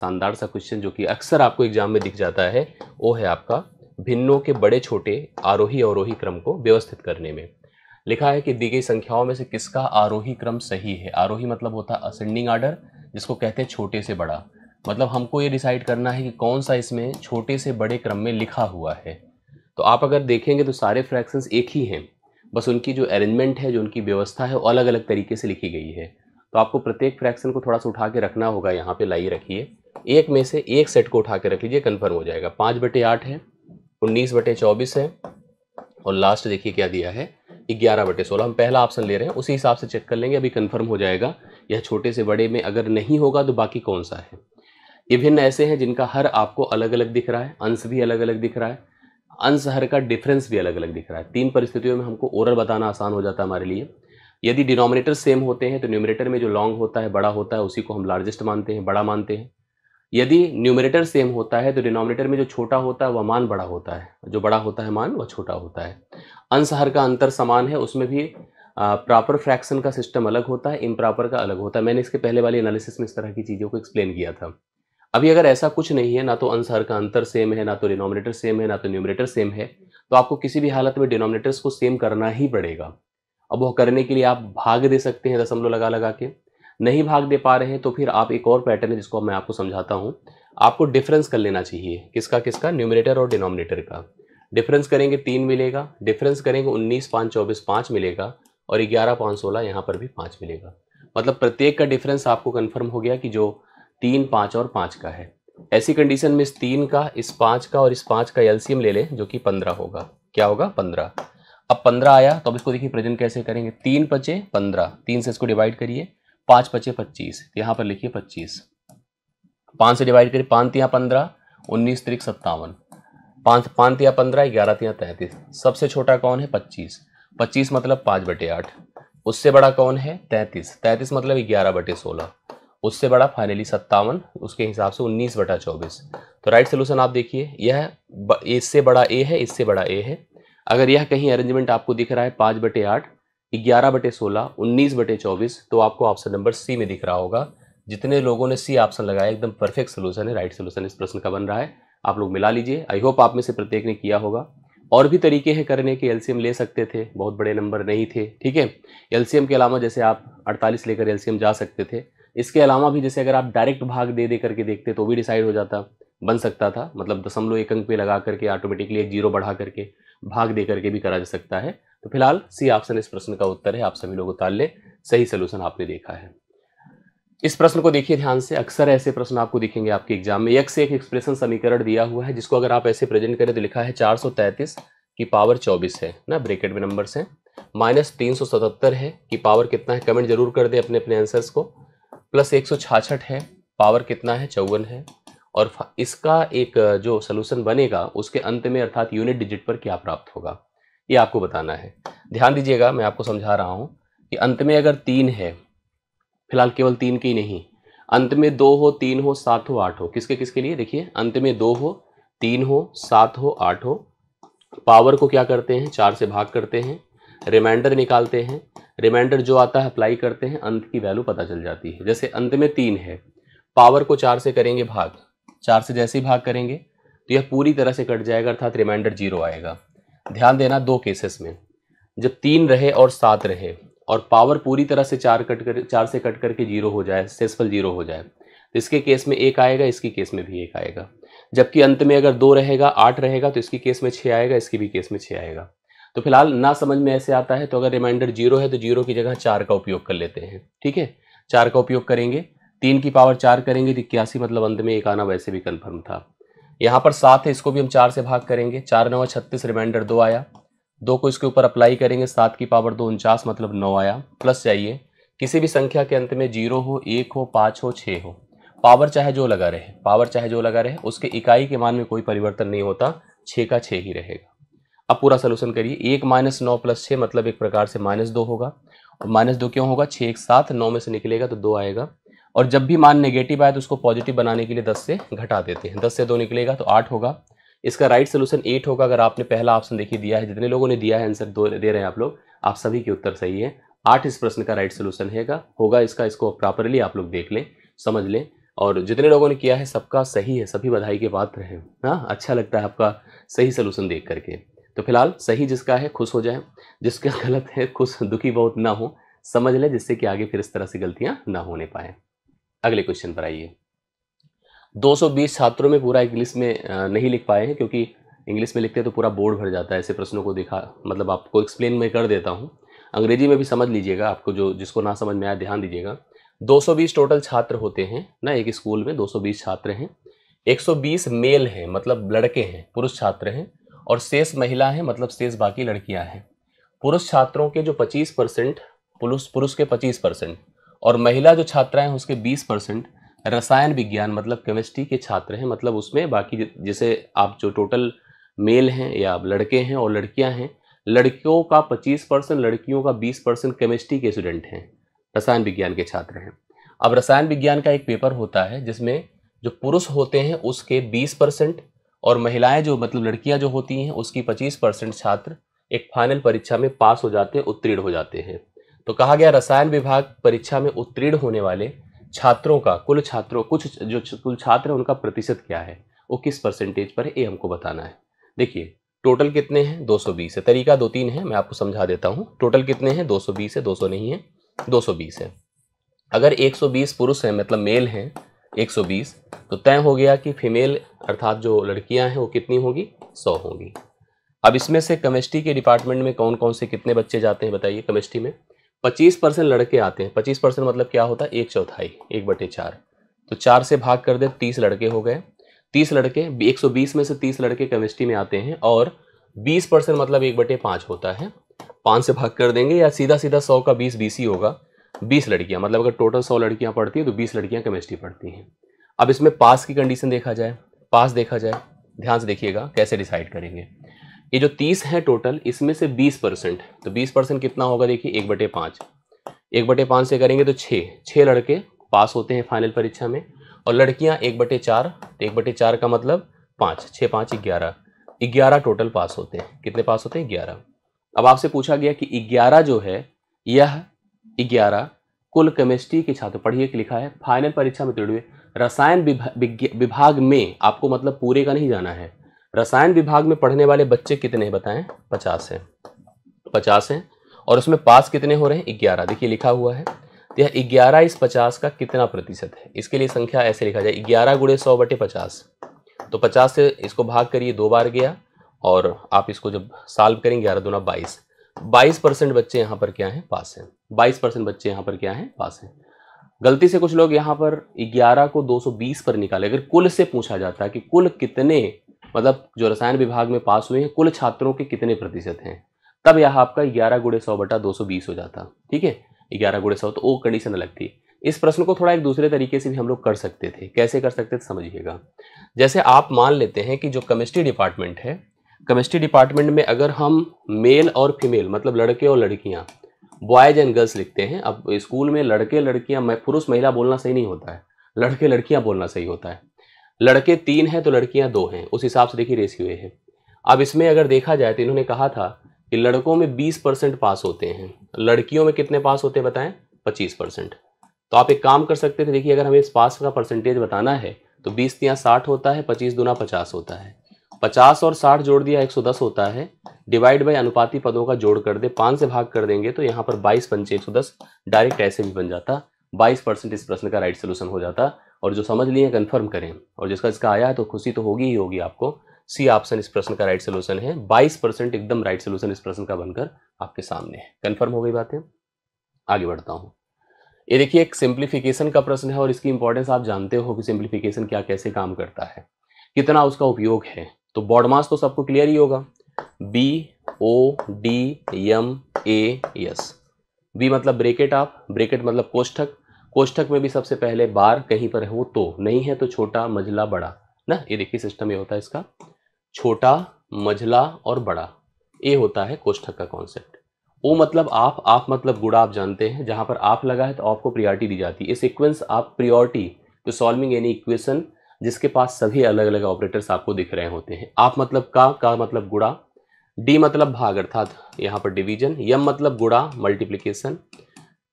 शानदार सा क्वेश्चन जो कि अक्सर आपको एग्जाम में दिख जाता है, वो है आपका भिन्नों के बड़े छोटे आरोही अवरोही क्रम को व्यवस्थित करने में। लिखा है कि दी गई संख्याओं में से किसका आरोही क्रम सही है। आरोही मतलब होता है असेंडिंग आर्डर, जिसको कहते हैं छोटे से बड़ा। मतलब हमको ये डिसाइड करना है कि कौन सा इसमें छोटे से बड़े क्रम में लिखा हुआ है। तो आप अगर देखेंगे तो सारे फ्रैक्शंस एक ही हैं, बस उनकी जो अरेंजमेंट है, जो उनकी व्यवस्था है, वो अलग अलग तरीके से लिखी गई है। तो आपको प्रत्येक फ्रैक्शन को थोड़ा सा उठा के रखना होगा। यहाँ पे लाई रखिए, एक में से एक सेट को उठा के रख लीजिए, कन्फर्म हो जाएगा। 5/8 है, 19/24 है, और लास्ट देखिए क्या दिया है, 11/16। हम पहला ऑप्शन ले रहे हैं, उसी हिसाब से चेक कर लेंगे, अभी कन्फर्म हो जाएगा। यह छोटे से बड़े में अगर नहीं होगा तो बाकी कौन सा है। ये भिन्न ऐसे हैं जिनका हर आपको अलग अलग दिख रहा है, अंश भी अलग अलग दिख रहा है, अंश हर का डिफरेंस भी अलग अलग दिख रहा है। 3 परिस्थितियों में हमको ओरल बताना आसान हो जाता है हमारे लिए। यदि डिनोमिनेटर सेम होते हैं तो न्यूमरेटर में जो लॉन्ग होता है, बड़ा होता है, उसी को हम लार्जेस्ट मानते हैं, बड़ा मानते हैं। यदि न्यूमरेटर सेम होता है तो डिनोमिनेटर में जो छोटा होता है वह मान बड़ा होता है, जो बड़ा होता है मान वह छोटा होता है। अंश हर का अंतर समान है, उसमें भी प्रॉपर फ्रैक्शन का सिस्टम अलग होता है, इम्प्रॉपर का अलग होता है। मैंने इसके पहले वाले एनालिसिस में इस तरह की चीज़ों को एक्सप्लेन किया था। अभी अगर ऐसा कुछ नहीं है, ना तो अंश हर का अंतर सेम है, ना तो डिनोमिनेटर सेम है, ना तो न्यूमरेटर सेम है, तो आपको किसी भी हालत में डिनोमिनेटर्स को सेम करना ही पड़ेगा। अब वो करने के लिए आप भाग दे सकते हैं दशमलव लगा लगा के। नहीं भाग दे पा रहे हैं तो फिर आप एक और पैटर्न है जिसको मैं आपको समझाता हूँ। आपको डिफरेंस कर लेना चाहिए, किसका किसका, न्यूमरेटर और डिनोमिनेटर का। डिफरेंस करेंगे 3 मिलेगा, डिफरेंस करेंगे 19 5 24 5 मिलेगा, और 11 5 16 यहाँ पर भी 5 मिलेगा। मतलब प्रत्येक का डिफरेंस आपको कन्फर्म हो गया कि जो 3 5 और 5 का है। ऐसी कंडीशन में इस 3 का, इस 5 का और इस 5 का एलसीएम ले लें, जो कि 15 होगा। क्या होगा, 15। अब 15 आया तो अब इसको देखिए प्रेजेंट कैसे करेंगे। 3 5 15, 3 से इसको डिवाइड करिए, 5 5 25, यहाँ पर लिखिए 25। 5 से डिवाइड करिए, 5 तिया 15, 19 त्रिक 57, 5 तिया 15, 11 तिया 33। सबसे छोटा कौन है, 25। 25 मतलब 5/8। उससे बड़ा कौन है, 33। 33 मतलब 11/16। उससे बड़ा फाइनली 57, उसके हिसाब से 19/24। तो राइट सोल्यूशन आप देखिए, यह इससे बड़ा ए है, इससे बड़ा ए है। अगर यह कहीं अरेंजमेंट आपको दिख रहा है 5/8, 11/16, 19/24, तो आपको ऑप्शन नंबर सी में दिख रहा होगा। जितने लोगों ने सी ऑप्शन लगाया, एकदम परफेक्ट सोल्यूशन है, राइट सोल्यूशन इस प्रश्न का बन रहा है। आप लोग मिला लीजिए। आई होप आप में से प्रत्येक ने किया होगा। और भी तरीके हैं करने के, एलसीएम ले सकते थे, बहुत बड़े नंबर नहीं थे, ठीक है। एलसीएम के अलावा जैसे आप 48 लेकर एलसीएम जा सकते थे। इसके अलावा भी जैसे अगर आप डायरेक्ट भाग दे दे करके देखते तो भी डिसाइड हो जाता, बन सकता था। मतलब दशमलव एक अंक पे लगा करके ऑटोमेटिकली एक जीरो बढ़ा करके भाग दे करके भी करा जा सकता है। तो फिलहाल सी ऑप्शन इस प्रश्न का उत्तर है। आप सभी लोग उतार ले, सही सोल्यूशन आपने देखा है। इस प्रश्न को देखिए ध्यान से। अक्सर ऐसे प्रश्न आपको दिखेंगे आपके एग्जाम में। एक से एक एक्सप्रेशन समीकरण दिया हुआ है, जिसको अगर आप ऐसे प्रेजेंट करें तो लिखा है 433 की पावर 24 है ना, ब्रैकेट में नंबर्स हैं, माइनस 377 है की पावर कितना है, कमेंट जरूर कर दे अपने अपने आंसर्स को, प्लस 166 है, पावर कितना है, 54 है। और इसका एक जो सोल्यूशन बनेगा उसके अंत में अर्थात यूनिट डिजिट पर क्या प्राप्त होगा, ये आपको बताना है। ध्यान दीजिएगा, मैं आपको समझा रहा हूं कि अंत में अगर 3 है, फिलहाल केवल 3 की नहीं, अंत में 2 हो, 3 हो, 7 हो, 8 हो, किसके किसके लिए देखिए, अंत में 2 हो, 3 हो, 7 हो, 8 हो, पावर को क्या करते हैं, 4 से भाग करते हैं, रिमाइंडर निकालते हैं, रिमाइंडर जो आता है अप्लाई करते हैं, अंत की वैल्यू पता चल जाती है। जैसे अंत में 3 है, पावर को 4 से करेंगे भाग, 4 से जैसे ही भाग करेंगे तो यह पूरी तरह से कट जाएगा, अर्थात रिमाइंडर 0 आएगा। ध्यान देना, दो केसेस में, जब 3 रहे और 7 रहे और पावर पूरी तरह से 4 से कट करके 0 हो जाए, शेषफल 0 हो जाए, तो इसके केस में 1 आएगा, इसकी केस में भी 1 आएगा। जबकि अंत में अगर 2 रहेगा, 8 रहेगा, तो इसकी केस में 6 आएगा, इसकी भी केस में 6 आएगा। तो फिलहाल ना समझ में ऐसे आता है तो अगर रिमाइंडर 0 है तो 0 की जगह 4 का उपयोग कर लेते हैं, ठीक है। 4 का उपयोग करेंगे, 3 की पावर 4 करेंगे तो 81, मतलब अंत में 1 आना वैसे भी कन्फर्म था। यहाँ पर 7 है, इसको भी हम 4 से भाग करेंगे, 4 9 36, रिमाइंडर 2 आया, 2 को इसके ऊपर अप्लाई करेंगे, 7 की पावर 2 49, मतलब 9 आया। प्लस चाहिए, किसी भी संख्या के अंत में 0 हो, 1 हो, 5 हो, 6 हो, पावर चाहे जो लगा रहे, पावर चाहे जो लगा रहे, उसके इकाई के मान में कोई परिवर्तन नहीं होता, 6 का 6 ही रहेगा। अब पूरा सोल्यूशन करिए, 1 - 9 + 6 मतलब एक प्रकार से -2 होगा, और -2 क्यों होगा, 6 एक साथ 9 में से निकलेगा तो 2 आएगा। और जब भी मान नेगेटिव आए तो उसको पॉजिटिव बनाने के लिए 10 से घटा देते हैं, 10 से 2 निकलेगा तो 8 होगा। इसका राइट सोल्यूशन 8 होगा। अगर आपने पहला ऑप्शन देखिए दिया है, जितने लोगों ने दिया है आंसर दे रहे हैं आप लोग, आप सभी के उत्तर सही है। 8 इस प्रश्न का राइट सोल्यूशन होगा इसका। इसको प्रॉपरली आप लोग देख लें, समझ लें। और जितने लोगों ने किया है सबका सही है, सभी बधाई के पात्र हैं। हाँ, अच्छा लगता है आपका सही सलूशन देख करके। तो फिलहाल सही जिसका है खुश हो जाए, जिसका गलत है खुश दुखी बहुत ना हो, समझ ले, जिससे कि आगे फिर इस तरह से गलतियां ना होने पाए। अगले क्वेश्चन पर आइए। 220 छात्रों में पूरा इंग्लिश में नहीं लिख पाए हैं, क्योंकि इंग्लिश में लिखते हैं तो पूरा बोर्ड भर जाता है। ऐसे प्रश्नों को देखा, मतलब आपको एक्सप्लेन मैं कर देता हूँ, अंग्रेजी में भी समझ लीजिएगा। आपको जो जिसको ना समझ में आया ध्यान दीजिएगा। 220 टोटल छात्र होते हैं ना, एक स्कूल में 220 छात्र हैं। 120 मेल हैं, मतलब लड़के हैं, पुरुष छात्र हैं, और शेष महिला हैं, मतलब शेष बाकी लड़कियां हैं। पुरुष छात्रों के जो 25%, पुरुष के 25% और महिला जो छात्राएं हैं उसके 20% रसायन विज्ञान मतलब केमिस्ट्री के छात्र हैं। मतलब उसमें बाकी जैसे आप जो टोटल मेल हैं या लड़के हैं और लड़कियां हैं, लड़कियों का 25%, लड़कियों का 20% केमिस्ट्री के स्टूडेंट हैं, रसायन विज्ञान के छात्र हैं। अब रसायन विज्ञान का एक पेपर होता है जिसमें जो पुरुष होते हैं उसके 20% और महिलाएं जो मतलब लड़कियां जो होती हैं उसकी 25% छात्र एक फाइनल परीक्षा में पास हो जाते हैं, उत्तीर्ण हो जाते हैं। तो कहा गया रसायन विभाग परीक्षा में उत्तीर्ण होने वाले छात्रों का कुल छात्र हैं उनका प्रतिशत क्या है, वो किस परसेंटेज पर है, ये हमको बताना है। देखिए टोटल कितने हैं, 220 है। तरीका 2-3 है, मैं आपको समझा देता हूँ। टोटल कितने हैं, 220 है, 200 नहीं है, 220 है। अगर 120 पुरुष हैं मतलब मेल हैं 120, तो तय हो गया कि फीमेल अर्थात जो लड़कियां हैं वो कितनी होगी, 100 होंगी। अब इसमें से केमिस्ट्री के डिपार्टमेंट में कौन कौन से कितने बच्चे जाते हैं बताइए। केमिस्ट्री में 25% लड़के आते हैं। 25% मतलब क्या होता है, 1/4, 1/4। तो 4 से भाग कर दे, 30 लड़के हो गए। 30 लड़के, 120 में से 30 लड़के केमिस्ट्री में आते हैं, और 20% मतलब 1/5 होता है। 5 से भाग कर देंगे, या सीधा सीधा 100 का 20 ही होगा। 20 लड़कियां, मतलब अगर टोटल 100 लड़कियां पढ़ती हैं तो 20 लड़कियां केमिस्ट्री पढ़ती हैं। अब इसमें पास की कंडीशन देखा जाए, पास देखा जाए, ध्यान से देखिएगा कैसे डिसाइड करेंगे। ये जो 30 है टोटल, इसमें से 20%, तो 20% कितना होगा, देखिए 1/5। 1/5 से करेंगे तो 6 लड़के पास होते हैं फाइनल परीक्षा में, और लड़कियां 1/4। तो 1/4 का मतलब 5, 6 5 11 टोटल पास होते हैं। कितने पास होते हैं, 11। अब आपसे पूछा गया कि 11 जो है, यह 11 कुल केमिस्ट्री के छात्र, पढ़िए कि लिखा है फाइनल परीक्षा में उत्तीर्ण हुए रसायन विभाग में, आपको मतलब पूरे का नहीं जाना है, रसायन विभाग में पढ़ने वाले बच्चे कितने हैं बताएं, 50 हैं। 50 हैं, और उसमें पास कितने हो रहे हैं, 11। देखिए लिखा हुआ है, तो यह 11 इस 50 का कितना प्रतिशत है। इसके लिए संख्या ऐसे लिखा जाए, 11 × 100/50। तो 50 से इसको भाग करिए, 2 बार गया, और आप इसको जब सॉल्व करेंगे 11 दूना 22, 22% बच्चे यहाँ पर क्या हैं, पास हैं। 22% बच्चे यहाँ पर क्या हैं, पास हैं। गलती से कुछ लोग यहाँ पर 11 को 220 पर निकाले। अगर कुल से पूछा जाता है कि कुल कितने, मतलब जो रसायन विभाग में पास हुए हैं कुल छात्रों के कितने प्रतिशत हैं, तब यह आपका 11 × 100/220 हो जाता। ठीक है, 11 × 100, तो वो कंडीशन अलग थी। इस प्रश्न को थोड़ा एक दूसरे तरीके से भी हम लोग कर सकते थे। कैसे कर सकते थे समझिएगा। जैसे आप मान लेते हैं कि जो केमिस्ट्री डिपार्टमेंट है, केमिस्ट्री डिपार्टमेंट में अगर हम मेल और फीमेल मतलब लड़के और लड़कियां, बॉयज एंड गर्ल्स लिखते हैं। अब स्कूल में लड़के लड़कियां, पुरुष महिला बोलना सही नहीं होता है, लड़के लड़कियां बोलना सही होता है। लड़के 3 हैं तो लड़कियां 2 हैं, उस हिसाब से देखिए रेशियो है। अब इसमें अगर देखा जाए तो इन्होंने कहा था कि लड़कों में 20% पास होते हैं, लड़कियों में कितने पास होते हैं बताएं, 25%। तो आप एक काम कर सकते थे, देखिए अगर हमें इस पास का परसेंटेज बताना है तो 20 × 60 होता है, 25 दूना 50 होता है। 50 और 60 जोड़ दिया 110 होता है, डिवाइड बाई अनुपाती पदों का जोड़ कर दे, 5 से भाग कर देंगे तो यहाँ पर 22 पंचे 110, डायरेक्ट ऐसे भी बन जाता। 22% इस प्रश्न का राइट सोल्यूशन हो जाता। और जो समझ लिए कंफर्म करें, और जिसका इसका आया है तो खुशी तो होगी ही होगी आपको। सी ऑप्शन इस प्रश्न का राइट सोल्यूशन है। 22% एकदम राइट सोल्यूशन इस प्रश्न का बनकर आपके सामने है। कंफर्म हो गई बातें, आगे बढ़ता हूँ। ये देखिए एक सिंप्लीफिकेशन का प्रश्न है, और इसकी इंपॉर्टेंस आप जानते हो कि सिंप्लीफिकेशन क्या कैसे काम करता है, कितना उसका उपयोग है। तो बॉड मास तो सबको क्लियर ही होगा, BODMAS। बी मतलब ब्रेकेट ऑफ, ब्रेकेट मतलब कोष्ठक, कोष्ठक में भी सबसे पहले बार कहीं पर हो तो, नहीं है तो छोटा मझला बड़ा ना। ये देखिए सिस्टम ये होता है इसका, छोटा मझला और बड़ा, ये होता है कोष्ठक का कॉन्सेप्ट। ओ मतलब आप मतलब गुणा आप जानते हैं, जहां पर आप लगा है तो आपको प्रियोरिटी दी जाती है। ये सीक्वेंस आप priority to solving any equation जिसके पास सभी अलग अलग ऑपरेटर्स आपको दिख रहे होते हैं। आप मतलब का मतलब गुणा, डी मतलब भाग अर्थात यहाँ पर डिवीजन, यम मतलब गुणा मल्टीप्लिकेशन,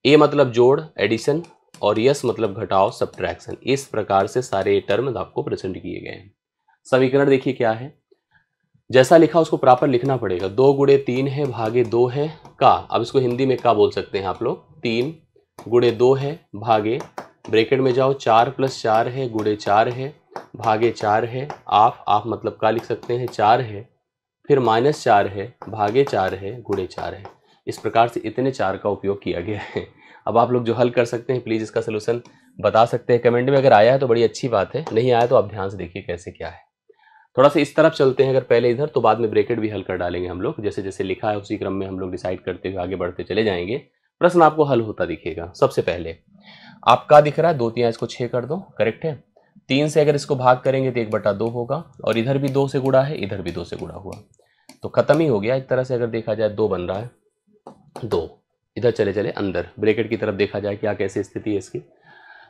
ए मतलब जोड़ एडिशन, और यस मतलब घटाव सब्ट्रैक्शन। इस प्रकार से सारे टर्म आपको प्रेजेंट किए गए हैं। समीकरण देखिए क्या है, जैसा लिखा उसको प्रॉपर लिखना पड़ेगा। 2 गुणे 3 है भागे 2 है का, अब इसको हिंदी में का बोल सकते हैं आप लोग। 3 गुणे 2 है भागे, ब्रैकेट में जाओ 4 + 4 है गुणे 4 है भागे 4 है, आप मतलब का लिख सकते हैं 4 है, फिर -4 है भागे 4 है गुणे 4 है। इस प्रकार से इतने 4 का उपयोग किया गया है। अब आप लोग जो हल कर सकते हैं प्लीज़ इसका सोल्यूशन बता सकते हैं कमेंट में। अगर आया है तो बड़ी अच्छी बात है, नहीं आया तो आप ध्यान से देखिए कैसे क्या है। थोड़ा सा इस तरफ चलते हैं, अगर पहले इधर तो बाद में ब्रैकेट भी हल कर डालेंगे हम लोग। जैसे जैसे लिखा है उसी क्रम में हम लोग डिसाइड करते हुए आगे बढ़ते चले जाएंगे। प्रश्न आपको हल होता दिखेगा। सबसे पहले आपका दिख रहा है 2 3 इसको 6 कर दो, करेक्ट है। 3 से अगर इसको भाग करेंगे तो 1/2 होगा, और इधर भी 2 से गुणा है, इधर भी 2 से गुणा हुआ, तो खत्म ही हो गया एक तरह से। अगर देखा जाए 2 बन रहा है, 2 इधर चले चले अंदर ब्रैकेट की तरफ देखा जाए क्या कैसी स्थिति है इसकी,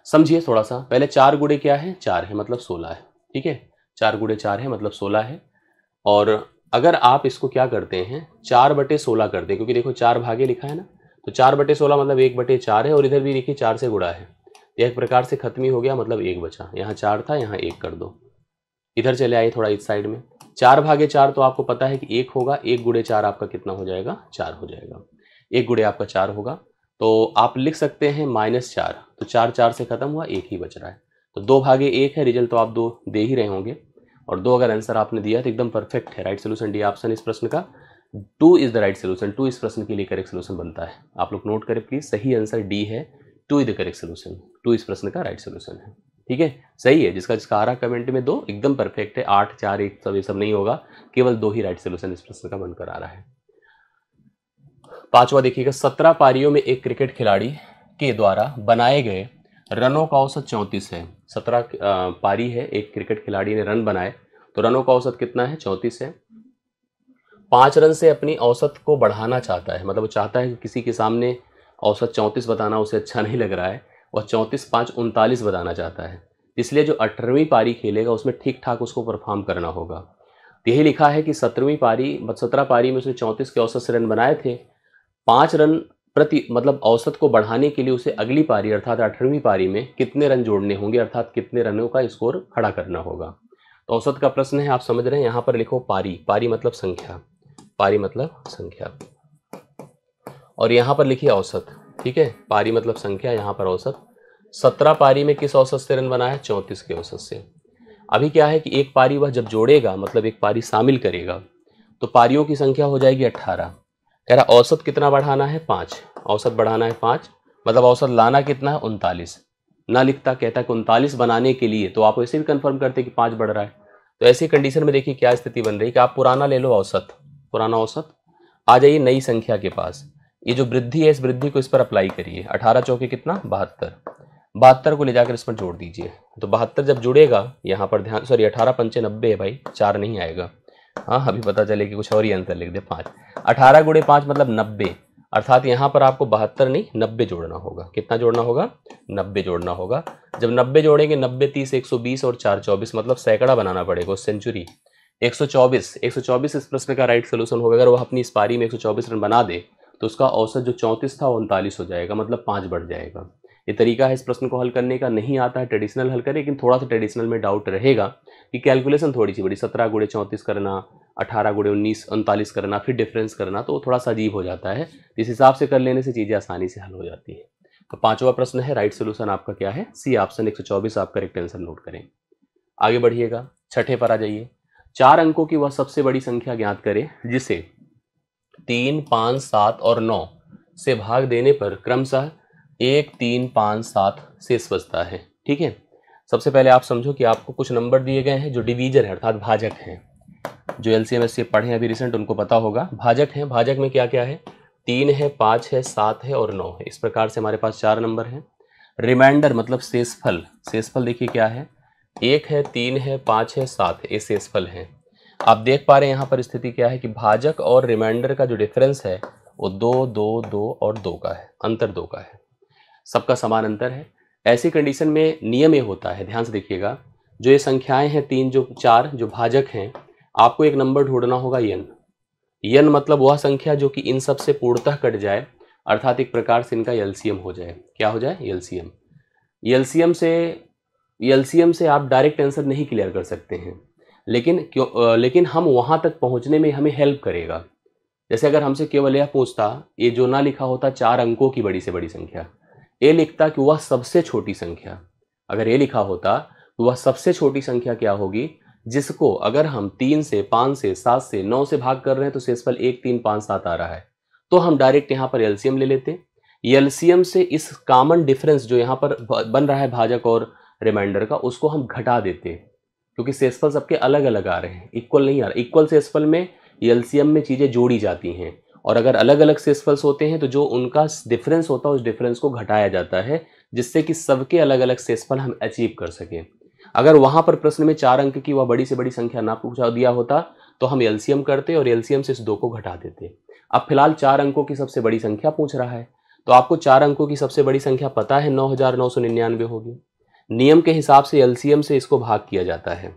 समझिए थोड़ा सा। पहले 4 गुणे क्या है, 4 है मतलब 16 है, ठीक है। 4 गुणे 4 है मतलब 16 है। और अगर आप इसको क्या करते हैं 4/16 करते हैं, क्योंकि देखो 4 भागे लिखा है ना, तो 4/16 मतलब 1/4 है, और इधर भी देखिए 4 से गुणा है, तो एक प्रकार से खत्म ही हो गया, मतलब 1 बचा। यहाँ 4 था, यहाँ 1 कर दो। इधर चले आइए थोड़ा इस साइड में, 4 भागे 4 तो आपको पता है कि 1 होगा, 1 गुणे 4 आपका कितना हो जाएगा, 4 हो जाएगा। 1 गुणे आपका 4 होगा, तो आप लिख सकते हैं -4, तो 4 4 से खत्म हुआ, 1 ही बच रहा है, तो 2 भागे 1 है, रिजल्ट तो आप 2 दे ही रहे होंगे, और 2 अगर आंसर आपने दिया तो एकदम परफेक्ट है। राइट सोल्यूशन डी ऑप्शन इस प्रश्न का, 2 इज द राइट सोल्यूशन। 2 इस प्रश्न के लिए करेक्ट सोल्यूशन बनता है। आप लोग नोट करें प्लीज, सही आंसर डी है, 2 इज द करेक्ट सोल्यूशन। 2 इस प्रश्न का राइट सोल्यूशन है, ठीक है, सही है। जिसका जिसका आ रहा कमेंट में 2 एकदम परफेक्ट है। 8 4 1 सब ये सब नहीं होगा, केवल 2 ही राइट सोल्यूशन इस प्रश्न का बनकर आ रहा है। पांचवा देखिएगा, 17 पारियों में एक क्रिकेट खिलाड़ी के द्वारा बनाए गए रनों का औसत 34 है। 17 पारी है, एक क्रिकेट खिलाड़ी ने रन बनाए, तो रनों का औसत कितना है, 34 है। 5 रन से अपनी औसत को बढ़ाना चाहता है, मतलब वो चाहता है कि किसी के सामने औसत 34 बताना उसे अच्छा नहीं लग रहा है, वह 34 5 39 बताना चाहता है, इसलिए जो 18वीं पारी खेलेगा उसमें ठीक ठाक उसको परफॉर्म करना होगा। यही लिखा है कि 17 पारी में उसने 34 के औसत से रन बनाए थे। 5 रन प्रति मतलब औसत को बढ़ाने के लिए उसे अगली पारी अर्थात 18वीं पारी में कितने रन जोड़ने होंगे, अर्थात कितने रनों का स्कोर खड़ा करना होगा। तो औसत का प्रश्न है, आप समझ रहे हैं। यहाँ पर लिखो पारी, पारी मतलब संख्या, पारी मतलब संख्या, और यहाँ पर लिखिए औसत, ठीक है। पारी मतलब संख्या, यहाँ पर औसत। 17 पारी में किस औसत से रन बनाया, 34 के औसत से। अभी क्या है कि एक पारी वह जब जोड़ेगा, मतलब एक पारी शामिल करेगा, तो पारियों की संख्या हो जाएगी 18। कह रहा औसत कितना बढ़ाना है, 5, औसत बढ़ाना है 5, मतलब औसत लाना कितना है, 39। ना लिखता, कहता कि 39 बनाने के लिए, तो आप ऐसे भी कंफर्म करते कि 5 बढ़ रहा है। तो ऐसी कंडीशन में देखिए क्या स्थिति बन रही है कि आप पुराना ले लो औसत, पुराना औसत, आ जाइए नई संख्या के पास। ये जो वृद्धि है, इस वृद्धि को इस पर अप्लाई करिए। 18 चौके कितना, 72, 72 को ले जाकर इस पर जोड़ दीजिए। तो 72 जब जुड़ेगा, यहाँ पर ध्यान, सॉरी 18 पंचे 90 है भाई, 4 नहीं आएगा। हाँ, अभी पता चले कि कुछ और ही आंसर लिख दे। 5, 18 गुणे 5 मतलब 90, अर्थात यहाँ पर आपको 72 नहीं 90 जोड़ना होगा। कितना जोड़ना होगा, 90 जोड़ना होगा। जब 90 जोड़ेंगे, 90 30 120 और 4 24, मतलब सैकड़ा बनाना पड़ेगा, सेंचुरी। 124 इस प्रश्न का राइट सोल्यूशन होगा। अगर वह अपनी इस पारी में 124 रन बना दे तो उसका औसत जो 34 था वो 39 हो जाएगा, मतलब 5 बढ़ जाएगा। ये तरीका है इस प्रश्न को हल करने का। नहीं आता है ट्रेडिशनल हल करें, लेकिन थोड़ा सा ट्रेडिशनल में डाउट रहेगा कि कैलकुलेशन थोड़ी सी बड़ी, 17 गुणे 34 करना, 18 गुणे 19 39 करना, फिर डिफरेंस करना, तो थोड़ा सा अजीब हो जाता है। इस हिसाब से कर लेने से चीज़ें आसानी से हल हो जाती है। तो पांचवा प्रश्न है, राइट सोल्यूशन आपका क्या है, सी ऑप्शन 124 आप करेक्ट आंसर नोट करें। आगे बढ़िएगा, छठे पर आ जाइए। 4 अंकों की वह सबसे बड़ी संख्या ज्ञात करें जिसे 3 5 7 और 9 से भाग देने पर क्रमशः 1 3 5 7 शेष बचता है, ठीक है। सबसे पहले आप समझो कि आपको कुछ नंबर दिए गए हैं जो डिवीजर है, अर्थात भाजक हैं। जो एलसीएम से पढ़े हैं अभी रिसेंट, उनको पता होगा भाजक हैं। भाजक में क्या क्या है, 3 है, 5 है, 7 है और 9 है। इस प्रकार से हमारे पास 4 नंबर हैं। रिमाइंडर मतलब शेषफल, शेषफल देखिए क्या है, 1 है, 3 है, 5 है, 7 है, ये शेषफल है। आप देख पा रहे हैं यहाँ पर स्थिति क्या है कि भाजक और रिमाइंडर का जो डिफरेंस है वो 2 2 2 और 2 का है, अंतर 2 का है, सबका समान अंतर है। ऐसी कंडीशन में नियम ये होता है, ध्यान से देखिएगा, जो ये संख्याएं हैं 3 जो 4 जो भाजक हैं, आपको एक नंबर ढूंढना होगा यन। यन मतलब वह संख्या जो कि इन सब से पूर्णतः कट जाए, अर्थात एक प्रकार से इनका एलसीएम हो जाए। क्या हो जाए, एलसीएम। एलसीएम से आप डायरेक्ट आंसर नहीं क्लियर कर सकते हैं, लेकिन हम वहाँ तक पहुँचने में हमें हेल्प करेगा। जैसे अगर हमसे केवल यह पूछता, ये जो ना लिखा होता 4 अंकों की बड़ी से बड़ी संख्या, ए लिखता कि वह सबसे छोटी संख्या। अगर ए लिखा होता तो वह सबसे छोटी संख्या क्या होगी, जिसको अगर हम 3 से 5 से 7 से 9 से भाग कर रहे हैं तो शेषफल 1 3 5 7 आ रहा है, तो हम डायरेक्ट यहाँ पर एलसीएम ले लेते। एलसीएम से इस कॉमन डिफरेंस जो यहाँ पर बन रहा है भाजक और रिमाइंडर का, उसको हम घटा देते, क्योंकि शेषफल सबके अलग अलग आ रहे हैं, इक्वल नहीं आ रहा। इक्वल शेषफल में एलसीएम में चीज़ें जोड़ी जाती हैं, और अगर अलग अलग शेषफल्स होते हैं तो जो उनका डिफरेंस होता है उस डिफरेंस को घटाया जाता है, जिससे कि सबके अलग अलग शेषफल हम अचीव कर सकें। अगर वहाँ पर प्रश्न में 4 अंक की वह बड़ी से बड़ी संख्या ना पूछा दिया होता तो हम एलसीएम करते और एलसीएम से इस 2 को घटा देते। अब फिलहाल 4 अंकों की सबसे बड़ी संख्या पूछ रहा है, तो आपको 4 अंकों की सबसे बड़ी संख्या पता है 9999 होगी। नियम के हिसाब से एलसीएम से इसको भाग किया जाता है,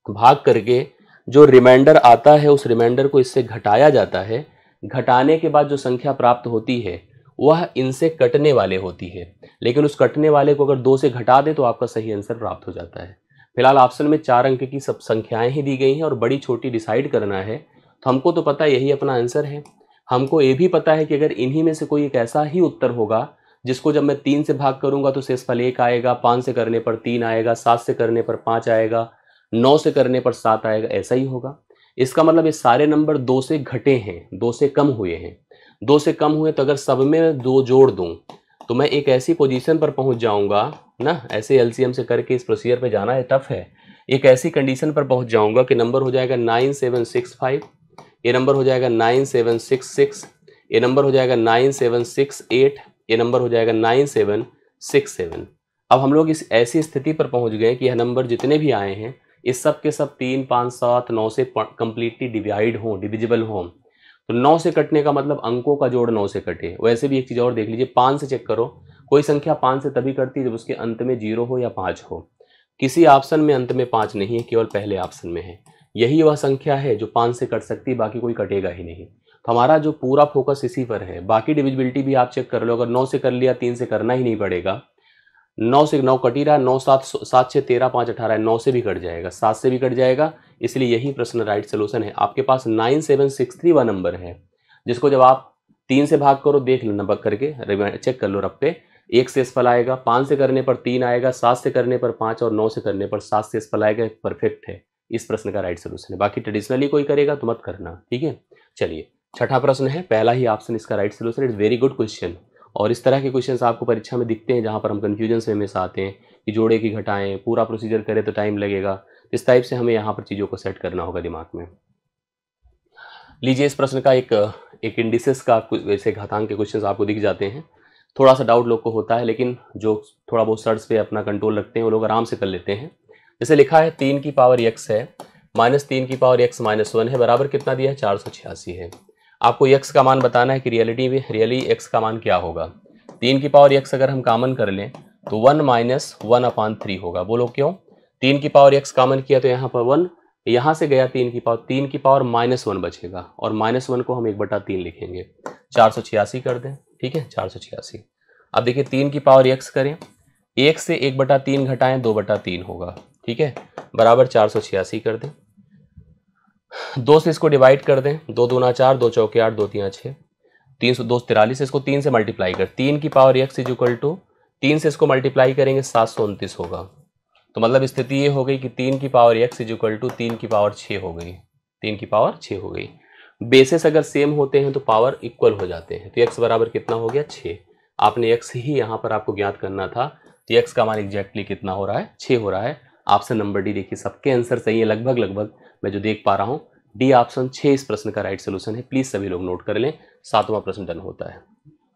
भाग करके जो रिमाइंडर आता है उस रिमाइंडर को इससे घटाया जाता है। घटाने के बाद जो संख्या प्राप्त होती है वह इनसे कटने वाले होती है, लेकिन उस कटने वाले को अगर 2 से घटा दे तो आपका सही आंसर प्राप्त हो जाता है। फिलहाल ऑप्शन में 4 अंक की सब संख्याएं ही दी गई हैं और बड़ी छोटी डिसाइड करना है, तो हमको तो पता यही अपना आंसर है। हमको ये भी पता है कि अगर इन्हीं में से कोई एक ऐसा ही उत्तर होगा जिसको जब मैं 3 से भाग करूंगा तो शेषफल 1 आएगा, 5 से करने पर 3 आएगा, 7 से करने पर 5 आएगा, 9 से करने पर 7 आएगा, ऐसा ही होगा। इसका मतलब ये सारे नंबर 2 से घटे हैं, 2 से कम हुए हैं। 2 से कम हुए तो अगर सब में 2 जोड़ दूं तो मैं एक ऐसी पोजीशन पर पहुंच जाऊंगा ना, ऐसे एलसीएम से करके इस प्रोसीजर पे जाना है टफ है। एक ऐसी कंडीशन पर पहुंच जाऊंगा कि नंबर हो जाएगा 9765, ये नंबर हो जाएगा 9766, ये नंबर हो जाएगा 9768, ये नंबर हो जाएगा 9767। अब हम लोग इस ऐसी स्थिति पर पहुंच गए कि यह नंबर जितने भी आए हैं इस सब के सब 3 5 7 9 से कंप्लीटली डिवाइड हों, डिविजिबल हों। तो 9 से कटने का मतलब अंकों का जोड़ 9 से कटे। वैसे भी एक चीज़ और देख लीजिए, 5 से चेक करो, कोई संख्या 5 से तभी कटती है जब उसके अंत में 0 हो या 5 हो। किसी ऑप्शन में अंत में 5 नहीं है, केवल पहले ऑप्शन में है। यही वह संख्या है जो 5 से कट सकती है, बाकी कोई कटेगा ही नहीं। तो हमारा जो पूरा फोकस इसी पर है। बाकी डिविजिबिलिटी भी आप चेक कर लो, अगर 9 से कर लिया 3 से करना ही नहीं पड़ेगा। 9 से 9 कट ही रहा, 9 7 7 6 13 5 18 है, 9 से भी कट जाएगा, 7 से भी कट जाएगा, इसलिए यही प्रश्न राइट सोल्यूशन है। आपके पास 9763 वह नंबर है जिसको जब आप 3 से भाग करो, देख लो नंबर करके चेक कर लो रफ पे, 1 शेषफल आएगा, 5 से करने पर 3 आएगा, 7 से करने पर 5 और 9 से करने पर 7 शेषफल आएगा। परफेक्ट है, इस प्रश्न का राइट सोल्यूशन है। बाकी ट्रेडिशनली कोई करेगा तो मत करना, ठीक है। चलिए छठा प्रश्न है, पहला ही ऑप्शन इसका right solution. It's very good question. और इस तरह के क्वेश्चंस आपको परीक्षा में दिखते हैं जहां पर हम कंफ्यूजन से हमेशा आते हैं कि जोड़े की घटाएं, पूरा प्रोसीजर करें तो टाइम लगेगा। इस टाइप से हमें यहाँ पर चीज़ों को सेट करना होगा दिमाग में। लीजिए इस प्रश्न का एक इंडिसेस का वैसे घातांक के क्वेश्चंस आपको दिख जाते हैं। थोड़ा सा डाउट लोग को होता है, लेकिन जो थोड़ा बहुत सर्च पे अपना कंट्रोल रखते हैं वो लोग आराम से कर लेते हैं। जैसे लिखा है 3 की पावर x है -3 की पावर x - 1 है, बराबर कितना दिया है 486 है। आपको x का मान बताना है कि रियली x का मान क्या होगा। 3 की पावर x अगर हम कॉमन कर लें तो 1 - 1/3 होगा। बोलो क्यों? 3 की पावर x कॉमन किया तो यहाँ पर 1, यहाँ से गया 3 की पावर -1 बचेगा, और -1 को हम 1/3 लिखेंगे, 486 कर दें, ठीक है 486। अब देखिए 3 की पावर x करें, 1 से 1/3 घटाएं 2/3 होगा, ठीक है, बराबर 486 कर दें। 2 से इसको डिवाइड कर दें, 2 दूना 4, 2 चौके 8, 2 3 6, 302 43, इसको 3 से मल्टीप्लाई कर, 3 की पावर x इक्वल टू 3 से इसको मल्टीप्लाई करेंगे 729 होगा। तो मतलब स्थिति ये हो गई कि 3 की पावर x इक्वल टू 3 की पावर 6 हो गई, 3 की पावर 6 हो गई। बेसिस अगर सेम होते हैं तो पावर इक्वल हो जाते हैं, तो x बराबर कितना हो गया 6। आपने x ही यहाँ पर आपको ज्ञात करना था, तो x का मान एग्जैक्टली कितना हो रहा है 6 हो रहा है। ऑप्शन नंबर डी देखिए, सबके आंसर सही है लगभग मैं जो देख पा रहा हूँ। डी ऑप्शन 6 इस प्रश्न का राइट सोल्यूशन है। प्लीज सभी लोग नोट कर लें, 7वां प्रश्न डन होता है।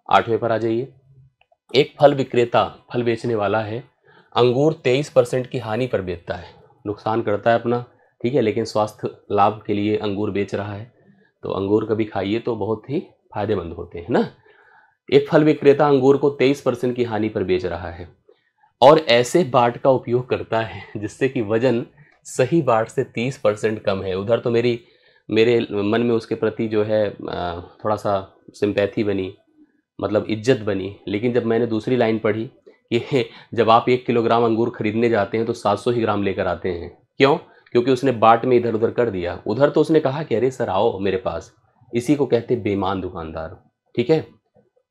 8वें पर आ जाइए। एक फल विक्रेता फल बेचने वाला है, अंगूर 23% की हानि पर बेचता है, नुकसान करता है अपना, ठीक है, लेकिन स्वास्थ्य लाभ के लिए अंगूर बेच रहा है। तो अंगूर कभी खाइए तो बहुत ही फायदेमंद होते हैं ना। एक फल विक्रेता अंगूर को 23% की हानि पर बेच रहा है और ऐसे बाट का उपयोग करता है जिससे कि वजन सही बाट से 30% कम है। उधर तो मेरे मन में उसके प्रति जो है थोड़ा सा सिंपैथी बनी, मतलब इज्जत बनी, लेकिन जब मैंने दूसरी लाइन पढ़ी कि जब आप 1 किलोग्राम अंगूर खरीदने जाते हैं तो 700 ही ग्राम लेकर आते हैं। क्यों? क्योंकि उसने बाट में इधर-उधर कर दिया। उधर तो उसने कहा कि अरे सर आओ मेरे पास। इसी को कहते हैं बेईमान दुकानदार। ठीक है?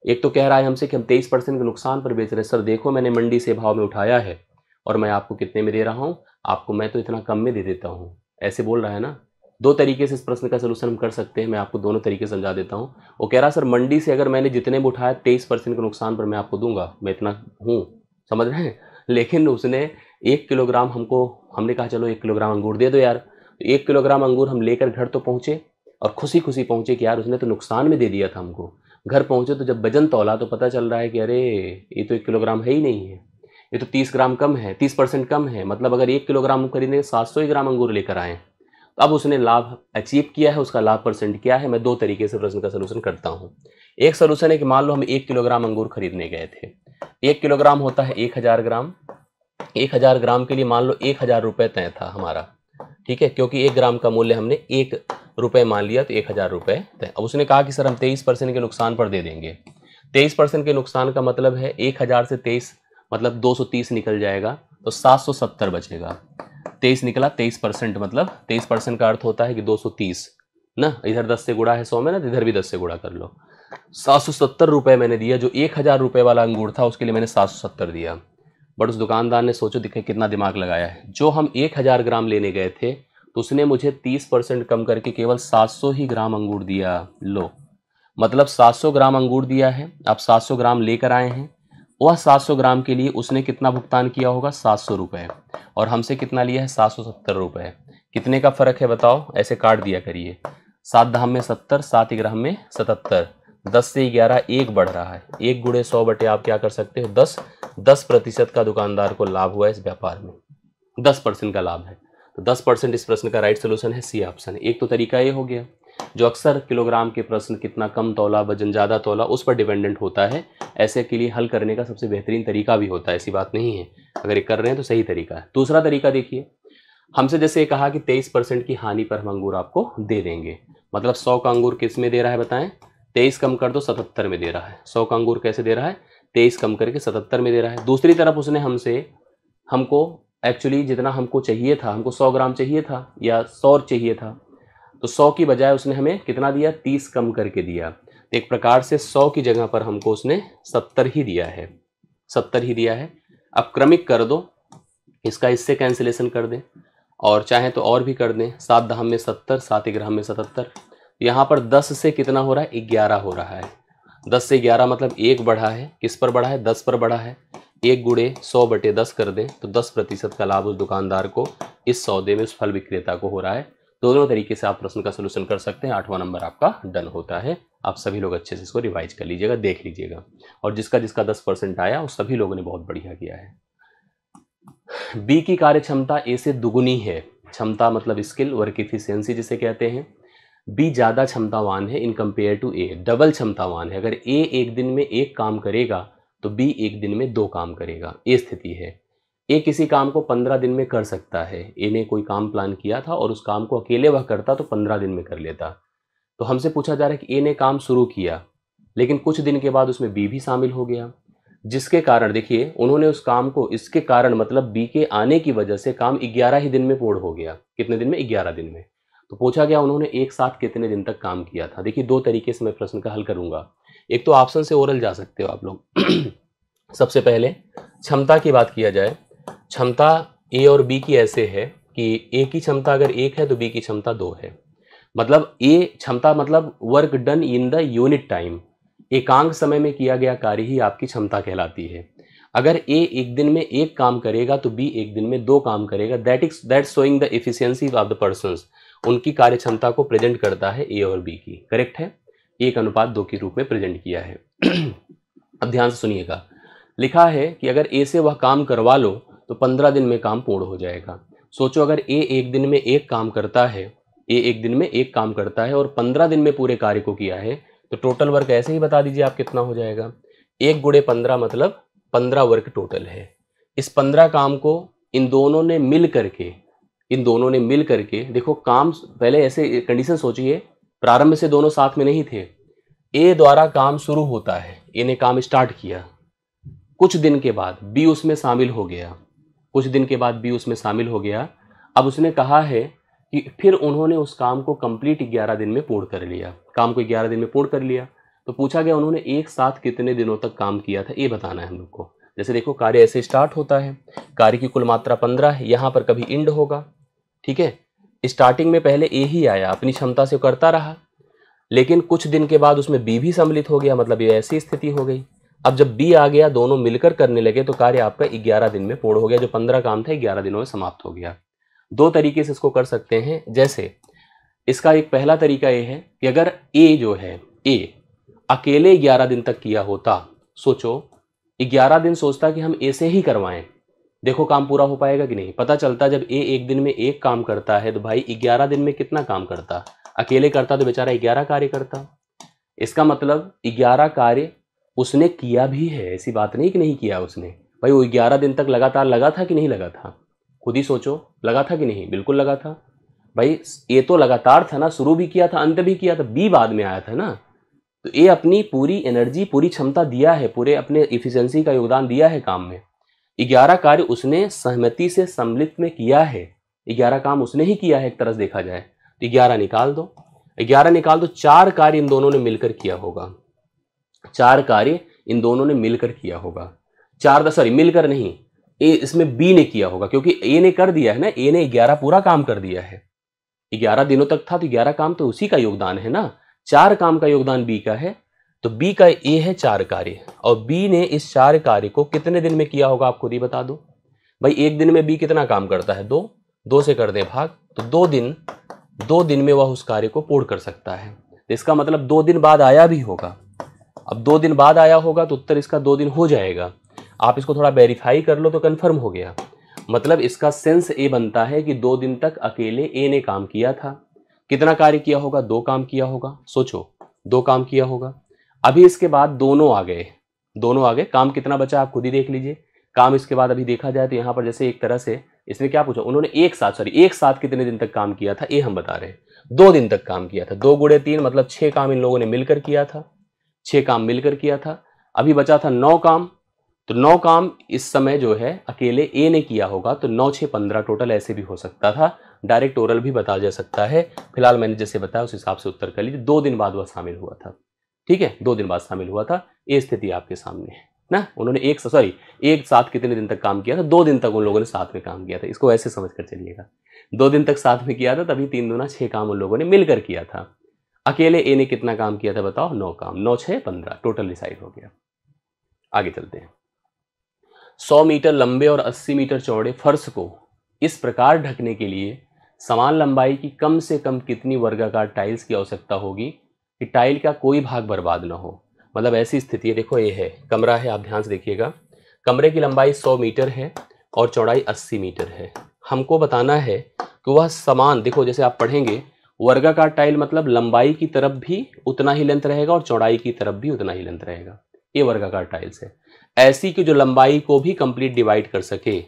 एक तो कह रहा है हमसे कि हम 23% के नुकसान पर बेच रहे हैं। सर देखो मैंने मंडी से भाव में उठाया है और मैं आपको कितने में दे रहा हूँ? आपको मैं तो इतना कम में दे देता हूँ। ऐसे बोल रहा है ना? 2 तरीके से इस प्रश्न का सॉल्यूशन हम कर सकते हैं। मैं आपको दोनों तरीके समझा देता हूँ। वो कह रहा है सर मंडी से अगर मैंने जितने में उठाया 23% के नुकसान पर मैं आपको दूँगा। मैं इतना हूँ, समझ रहे हैं? लेकिन उसने 1 किलोग्राम हमने कहा चलो 1 किलोग्राम अंगूर दे दो यार। तो 1 किलोग्राम अंगूर हम लेकर घर तो पहुँचे और खुशी-खुशी पहुँचे कि यार उसने तो नुकसान में दे दिया था हमको। घर पहुँचे तो जब वज़न तौला तो पता चल रहा है कि अरे! ये तो 1 किलोग्राम है ही नहीं है। ये तो 30 ग्राम कम है, 30% कम है। मतलब अगर 1 किलोग्राम हम खरीदेंगे 700 ही ग्राम अंगूर लेकर आएँ। तो अब उसने लाभ अचीव किया है, उसका लाभ परसेंट क्या है? मैं 2 तरीके से प्रश्न का सॉल्यूशन करता हूँ। एक सॉल्यूशन है कि मान लो हम 1 किलोग्राम अंगूर खरीदने गए थे। 1 किलोग्राम होता है 1000 ग्राम। 1000 ग्राम के लिए मान लो 1000 रुपये तय था हमारा। ठीक है? क्योंकि 1 ग्राम का मूल्य हमने 1 रुपये मान लिया तो 1000 रुपये तय। अब उसने कहा कि सर हम 23% के नुकसान पर दे देंगे। 23% के नुकसान का मतलब है 1000 से 23 मतलब 230 निकल जाएगा तो 770 बचेगा। 23 निकला 23% मतलब 23% का अर्थ होता है कि 230 ना, इधर 10 से गुणा है 100 में ना, तो इधर भी 10 से गुणा कर लो। 770 रुपये मैंने दिया। जो 1000 रुपये वाला अंगूर था उसके लिए मैंने 770 दिया। बट उस दुकानदार ने सोचो दिखे कितना दिमाग लगाया है। जो हम 1000 ग्राम लेने गए थे तो उसने मुझे 30% कम करके केवल 700 ही ग्राम अंगूर दिया। लो, मतलब 700 ग्राम अंगूर दिया है। आप 700 ग्राम लेकर आए हैं। वह 700 ग्राम के लिए उसने कितना भुगतान किया होगा? 700 रुपये। और हमसे कितना लिया है? 770 रुपये। कितने का फ़र्क है बताओ? ऐसे काट दिया करिए। 7 धाम में 70, 7 ग्राम में 77। 10 से 11 1 बढ़ रहा है। 1 गुणे 100 बटे आप क्या कर सकते हो? 10। 10% का दुकानदार को लाभ हुआ इस व्यापार में। 10% का लाभ है। तो 10% इस प्रश्न का राइट सोल्यूशन है सी ऑप्शन। एक तो तरीका ये हो गया जो अक्सर किलोग्राम के प्रश्न कितना कम तौला वजन ज़्यादा तौला उस पर डिपेंडेंट होता है। ऐसे के लिए हल करने का सबसे बेहतरीन तरीका भी होता है, ऐसी बात नहीं है। अगर ये कर रहे हैं तो सही तरीका है। दूसरा तरीका देखिए, हमसे जैसे ये कहा कि 23% की हानि पर हम अंगूर आपको दे देंगे। मतलब 100 का अंगूर किस में दे रहा है बताएं? 23 कम कर दो 77 में दे रहा है। 100 का अंगूर कैसे दे रहा है? 23 कम करके 77 में दे रहा है। दूसरी तरफ उसने हमको एक्चुअली जितना हमको चाहिए था, हमको 100 ग्राम चाहिए था या 100 चाहिए था, तो 100 की बजाय उसने हमें कितना दिया? 30 कम करके दिया। तो एक प्रकार से 100 की जगह पर हमको उसने 70 ही दिया है। 70 ही दिया है। अब क्रमिक कर दो, इसका इससे कैंसिलेशन कर दें और चाहे तो और भी कर दें। 7 धाम में 70, 7 ग्राम में 77। यहाँ पर 10 से कितना हो रहा है? 11 हो रहा है। 10 से 11 मतलब 1 बढ़ा है। किस पर बढ़ा है? 10 पर बढ़ा है। 1 गुणे 100 बटे 10 कर दें तो 10% का लाभ उस दुकानदार को इस सौदे में उस फल विक्रेता को हो रहा है। दोनों तरीके से आप प्रश्न का सलूशन कर सकते हैं। 8वां नंबर आपका डन होता है। आप सभी लोग अच्छे से इसको रिवाइज कर लीजिएगा, देख लीजिएगा। और जिसका जिसका 10% आया उस सभी लोगों ने बहुत बढ़िया किया है। बी की कार्यक्षमता ए से दुगुनी है। क्षमता मतलब स्किल, वर्क इफिशियंसी जिसे कहते हैं। बी ज़्यादा क्षमतावान है in compare to a, double क्षमतावान है। अगर ए एक दिन में एक काम करेगा तो बी एक दिन में 2 काम करेगा। ये स्थिति है। ए किसी काम को 15 दिन में कर सकता है। ए ने कोई काम प्लान किया था और उस काम को अकेले वह करता तो 15 दिन में कर लेता। तो हमसे पूछा जा रहा है कि ए ने काम शुरू किया लेकिन कुछ दिन के बाद उसमें बी भी शामिल हो गया, जिसके कारण देखिए उन्होंने उस काम को, इसके कारण मतलब बी के आने की वजह से काम 11 ही दिन में पूर्ण हो गया। कितने दिन में? 11 दिन में। तो पूछा गया उन्होंने एक साथ कितने दिन तक काम किया था। देखिए 2 तरीके से मैं प्रश्न का हल करूंगा। एक तो ऑप्शन से ओरल जा सकते हो आप लोग। सबसे पहले क्षमता की बात किया जाए। क्षमता ए और बी की ऐसे है कि ए की क्षमता अगर 1 है तो बी की क्षमता 2 है। मतलब ए क्षमता मतलब work done in the unit time, एकांक समय में किया गया कार्य ही आपकी क्षमता कहलाती है। अगर ए एक दिन में एक काम करेगा तो बी एक दिन में 2 काम करेगा। That showing the efficiency of the persons. उनकी कार्य क्षमता को प्रेजेंट करता है ए और बी की। करेक्ट है? 1:2 के रूप में प्रेजेंट किया है। अब ध्यान से सुनिएगा। लिखा है कि अगर ए से वह काम करवा लो तो 15 दिन में काम पूर्ण हो जाएगा। सोचो अगर ए एक दिन में एक काम करता है, ए एक दिन में एक काम करता है और 15 दिन में पूरे कार्य को किया है तो टोटल वर्क ऐसे ही बता दीजिए आप कितना हो जाएगा। 1 गुणे 15 मतलब 15 वर्क टोटल है। इस 15 काम को इन दोनों ने मिल करके देखो काम, पहले ऐसे कंडीशन सोचिए, प्रारंभ से दोनों साथ में नहीं थे। ए द्वारा काम शुरू होता है, ए ने काम स्टार्ट किया, कुछ दिन के बाद बी उसमें शामिल हो गया, कुछ दिन के बाद बी उसमें शामिल हो गया। अब उसने कहा है कि फिर उन्होंने उस काम को कंप्लीट 11 दिन में पूर्ण कर लिया, काम को 11 दिन में पूर्ण कर लिया। तो पूछा गया उन्होंने एक साथ कितने दिनों तक काम किया था, ये बताना है हम लोग को। जैसे देखो कार्य ऐसे स्टार्ट होता है, कार्य की कुल मात्रा 15 है, यहाँ पर कभी इंड होगा, ठीक है। स्टार्टिंग में पहले ए ही आया, अपनी क्षमता से करता रहा, लेकिन कुछ दिन के बाद उसमें बी भी सम्मिलित हो गया, मतलब ये ऐसी स्थिति हो गई। अब जब बी आ गया, दोनों मिलकर करने लगे, तो कार्य आपका 11 दिन में पूर्ण हो गया। जो 15 काम था 11 दिनों में समाप्त हो गया। दो तरीके से इसको कर सकते हैं। जैसे इसका एक पहला तरीका ये है कि अगर ए जो है, ए अकेले 11 दिन तक किया होता, सोचो 11 दिन सोचता कि हम ए से ही करवाएं, देखो काम पूरा हो पाएगा कि नहीं। पता चलता जब ए एक दिन में एक काम करता है तो भाई 11 दिन में कितना काम करता, अकेले करता तो बेचारा 11 कार्य करता। इसका मतलब 11 कार्य उसने किया भी है, ऐसी बात नहीं कि नहीं किया उसने। भाई वो 11 दिन तक लगातार लगा था कि नहीं लगा था, खुद ही सोचो, लगा था कि नहीं, बिल्कुल लगा था। भाई ये तो लगातार था ना, शुरू भी किया था अंत भी किया था, बी बाद में आया था ना। तो ये अपनी पूरी एनर्जी, पूरी क्षमता दिया है, पूरे अपने इफिशियंसी का योगदान दिया है काम में। 11 कार्य उसने सहमति से सम्मिलित में किया है, 11 काम उसने ही किया है एक तरह से देखा जाए। तो 11 निकाल दो, 11 निकाल दो, 4 कार्य इन दोनों ने मिलकर किया होगा, 4 कार्य इन दोनों ने मिलकर किया होगा। मिलकर नहीं, ए इसमें बी ने किया होगा, क्योंकि ए ने कर दिया है ना, ए ने 11 पूरा काम कर दिया है, 11 दिनों तक था तो 11 काम तो उसी का योगदान है ना, 4 काम का योगदान बी का है। तो बी का ए है 4 कार्य, और बी ने इस 4 कार्य को कितने दिन में किया होगा आप खुद ही बता दो। भाई एक दिन में बी कितना काम करता है, 2, 2 से कर दे भाग, तो 2 दिन में वह उस कार्य को पूर्ण कर सकता है। तो इसका मतलब 2 दिन बाद आया भी होगा। अब 2 दिन बाद आया होगा तो उत्तर इसका 2 दिन हो जाएगा। आप इसको थोड़ा वेरीफाई कर लो तो कंफर्म हो गया। मतलब इसका सेंस ए बनता है कि 2 दिन तक अकेले ए ने काम किया था। कितना कार्य किया होगा, 2 काम किया होगा, सोचो 2 काम किया होगा। अभी इसके बाद दोनों आ गए, काम कितना बचा आप खुद ही देख लीजिए। काम इसके बाद अभी देखा जाए तो यहाँ पर जैसे एक तरह से इसने क्या पूछा, उन्होंने एक साथ कितने दिन तक काम किया था, ये हम बता रहे हैं 2 दिन तक काम किया था। 2 गुणे 3 मतलब 6 काम इन लोगों ने मिलकर किया था, 6 काम मिलकर किया था। अभी बचा था 9 काम, तो 9 काम इस समय जो है अकेले ए ने किया होगा, तो 9 6 15 टोटल ऐसे भी हो सकता था, डायरेक्ट ओरल भी बता जा सकता है। फिलहाल मैंने जैसे बताया उस हिसाब से उत्तर कर लीजिए। 2 दिन बाद वह शामिल हुआ था, ठीक है, 2 दिन बाद शामिल हुआ था। ये स्थिति आपके सामने है ना। उन्होंने एक साथ कितने दिन तक काम किया था, 2 दिन तक उन लोगों ने साथ में काम किया था। इसको ऐसे समझ कर चलिएगा, 2 दिन तक साथ में किया था, तभी 3 दूना 6 काम उन लोगों ने मिलकर किया था। अकेले ए ने कितना काम किया था बताओ, 9 काम, 9 6 15 टोटल डिसाइड हो गया। आगे चलते हैं। 100 मीटर लंबे और 80 मीटर चौड़े फर्श को इस प्रकार ढकने के लिए समान लंबाई की कम से कम कितनी वर्गाकार टाइल्स की आवश्यकता होगी कि टाइल का कोई भाग बर्बाद ना हो। मतलब ऐसी स्थिति है, देखो ये है कमरा है, आप ध्यान से देखिएगा, कमरे की लंबाई 100 मीटर है और चौड़ाई 80 मीटर है। हमको बताना है कि वह समान, देखो जैसे आप पढ़ेंगे वर्गाकार टाइल मतलब लंबाई की तरफ भी उतना ही लेंथ रहेगा और चौड़ाई की तरफ भी उतना ही लेंथ रहेगा, ये वर्गाकार टाइल्स है। ऐसी कि जो लंबाई को भी कंप्लीट डिवाइड कर सके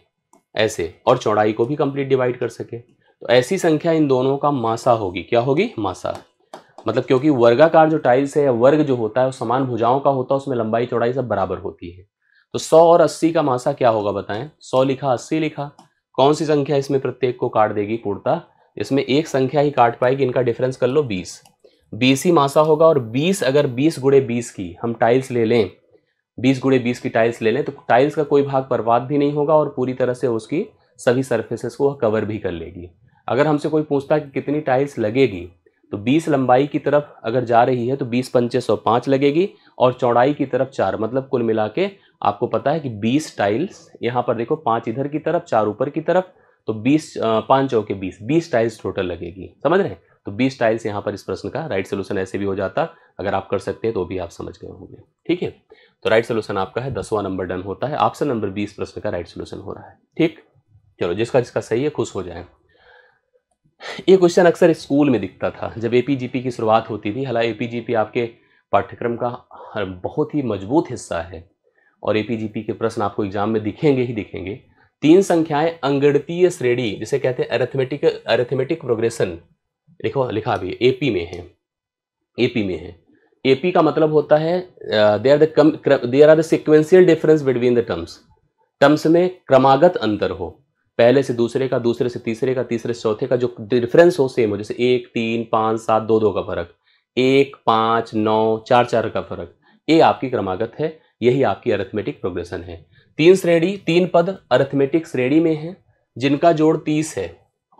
ऐसे, और चौड़ाई को भी कंप्लीट डिवाइड कर सके, तो ऐसी संख्या इन दोनों का मासा होगी। क्या होगी, मासा। मतलब क्योंकि वर्गाकार जो टाइल्स है या वर्ग जो होता है वो समान भुजाओं का होता है, उसमें लंबाई चौड़ाई सब बराबर होती है। तो 100 और 80 का मासा क्या होगा बताएं। 100 लिखा, 80 लिखा, कौन सी संख्या इसमें प्रत्येक को काट देगी पूर्णतः, इसमें एक संख्या ही काट पाएगी, इनका डिफरेंस कर लो 20 ही मासा होगा। और 20 अगर 20 गुणे 20 की हम टाइल्स ले लें, 20 गुणे 20 की टाइल्स ले लें, तो टाइल्स का कोई भाग बर्बाद भी नहीं होगा और पूरी तरह से उसकी सभी सरफेसेस को वह कवर भी कर लेगी। अगर हमसे कोई पूछता है कि कितनी टाइल्स लगेगी, तो 20 लंबाई की तरफ अगर जा रही है तो 20 पंचे 105 लगेगी और चौड़ाई की तरफ 4, मतलब कुल मिला के आपको पता है कि 20 टाइल्स, यहाँ पर देखो 5 इधर की तरफ 4 ऊपर की तरफ, तो 20 5 चौके 20 टाइल्स टोटल लगेगी, समझ रहे हैं। तो 20 टाइल्स यहाँ पर इस प्रश्न का राइट सोल्यूशन ऐसे भी हो जाता, अगर आप कर सकते हैं तो भी आप समझ गए होंगे, ठीक है। तो राइट सोल्यूशन आपका है 10वां नंबर डन होता है, ऑप्शन नंबर 20 प्रश्न का राइट सोल्यूशन हो रहा है, ठीक। चलो जिसका जिसका सही है खुश हो जाए। ये क्वेश्चन अक्सर स्कूल में दिखता था जब एपीजीपी की शुरुआत होती थी। हालांकि एपीजीपी आपके पाठ्यक्रम का बहुत ही मजबूत हिस्सा है और एपीजीपी के प्रश्न आपको एग्जाम में दिखेंगे ही दिखेंगे। 3 संख्याएं अंगणितीय श्रेणी जिसे कहते हैं अरिथमेटिक प्रोग्रेशन, लिखा अभी एपी में है, एपी का मतलब होता है there are the sequential difference between the terms. Terms में क्रमागत अंतर हो, पहले से दूसरे का, दूसरे से तीसरे का, तीसरे से चौथे का जो डिफरेंस हो सेम हो, जैसे 1 3 5 7 2 2 का फर्क, 1 5 9 4 4 का फर्क, ये आपकी क्रमागत है, यही आपकी अरिथमेटिक प्रोग्रेशन है। तीन पद अरिथमेटिक श्रेणी में हैं जिनका जोड़ 30 है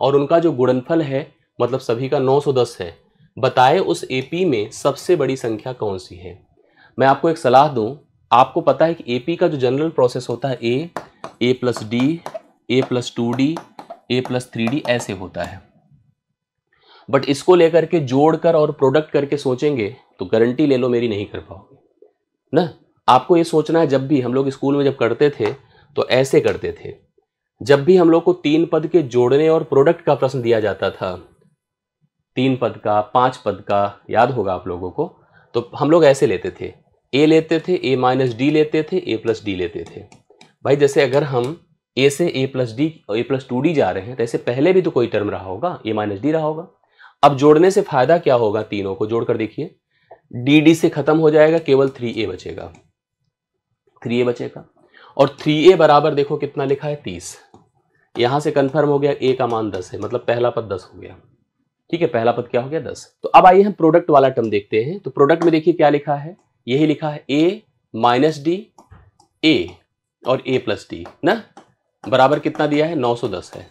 और उनका जो गुणनफल है मतलब सभी का 910 है। बताएं उस एपी में सबसे बड़ी संख्या कौन सी है। मैं आपको एक सलाह दूं, आपको पता है कि एपी का जो जनरल प्रोसेस होता है ए प्लस डी, ए प्लस 2d, ए प्लस 3d ऐसे होता है। बट इसको लेकर के जोड़कर और प्रोडक्ट करके सोचेंगे तो गारंटी ले लो मेरी नहीं कर पाओगे ना। आपको ये सोचना है, जब भी हम लोग स्कूल में जब करते थे तो ऐसे करते थे। जब भी हम लोग को 3 पद के जोड़ने और प्रोडक्ट का प्रश्न दिया जाता था, 3 पद का 5 पद का, याद होगा आप लोगों को, तो हम लोग ऐसे लेते थे, ए लेते थे, ए माइनस डी लेते थे, ए प्लस डी लेते थे। भाई जैसे अगर हम ए से ए प्लस डी और ए प्लस 2d जा रहे हैं तो ऐसे पहले भी तो कोई टर्म रहा होगा, ए माइनस डी रहा होगा। अब जोड़ने से फायदा क्या होगा, तीनों को जोड़कर देखिए, डी डी से खत्म हो जाएगा, केवल 3a बचेगा, 3a बचेगा। और 3a बराबर देखो कितना लिखा है 30। यहां से कंफर्म हो गया a का मान 10 है, मतलब पहला पद 10 हो गया। ठीक है, पहला पद क्या हो गया 10। तो अब आइए हम प्रोडक्ट वाला टर्म देखते हैं। तो प्रोडक्ट में देखिए क्या लिखा है, यही लिखा है a माइनस डी, a और a प्लस डी ना, बराबर कितना दिया है 910 है।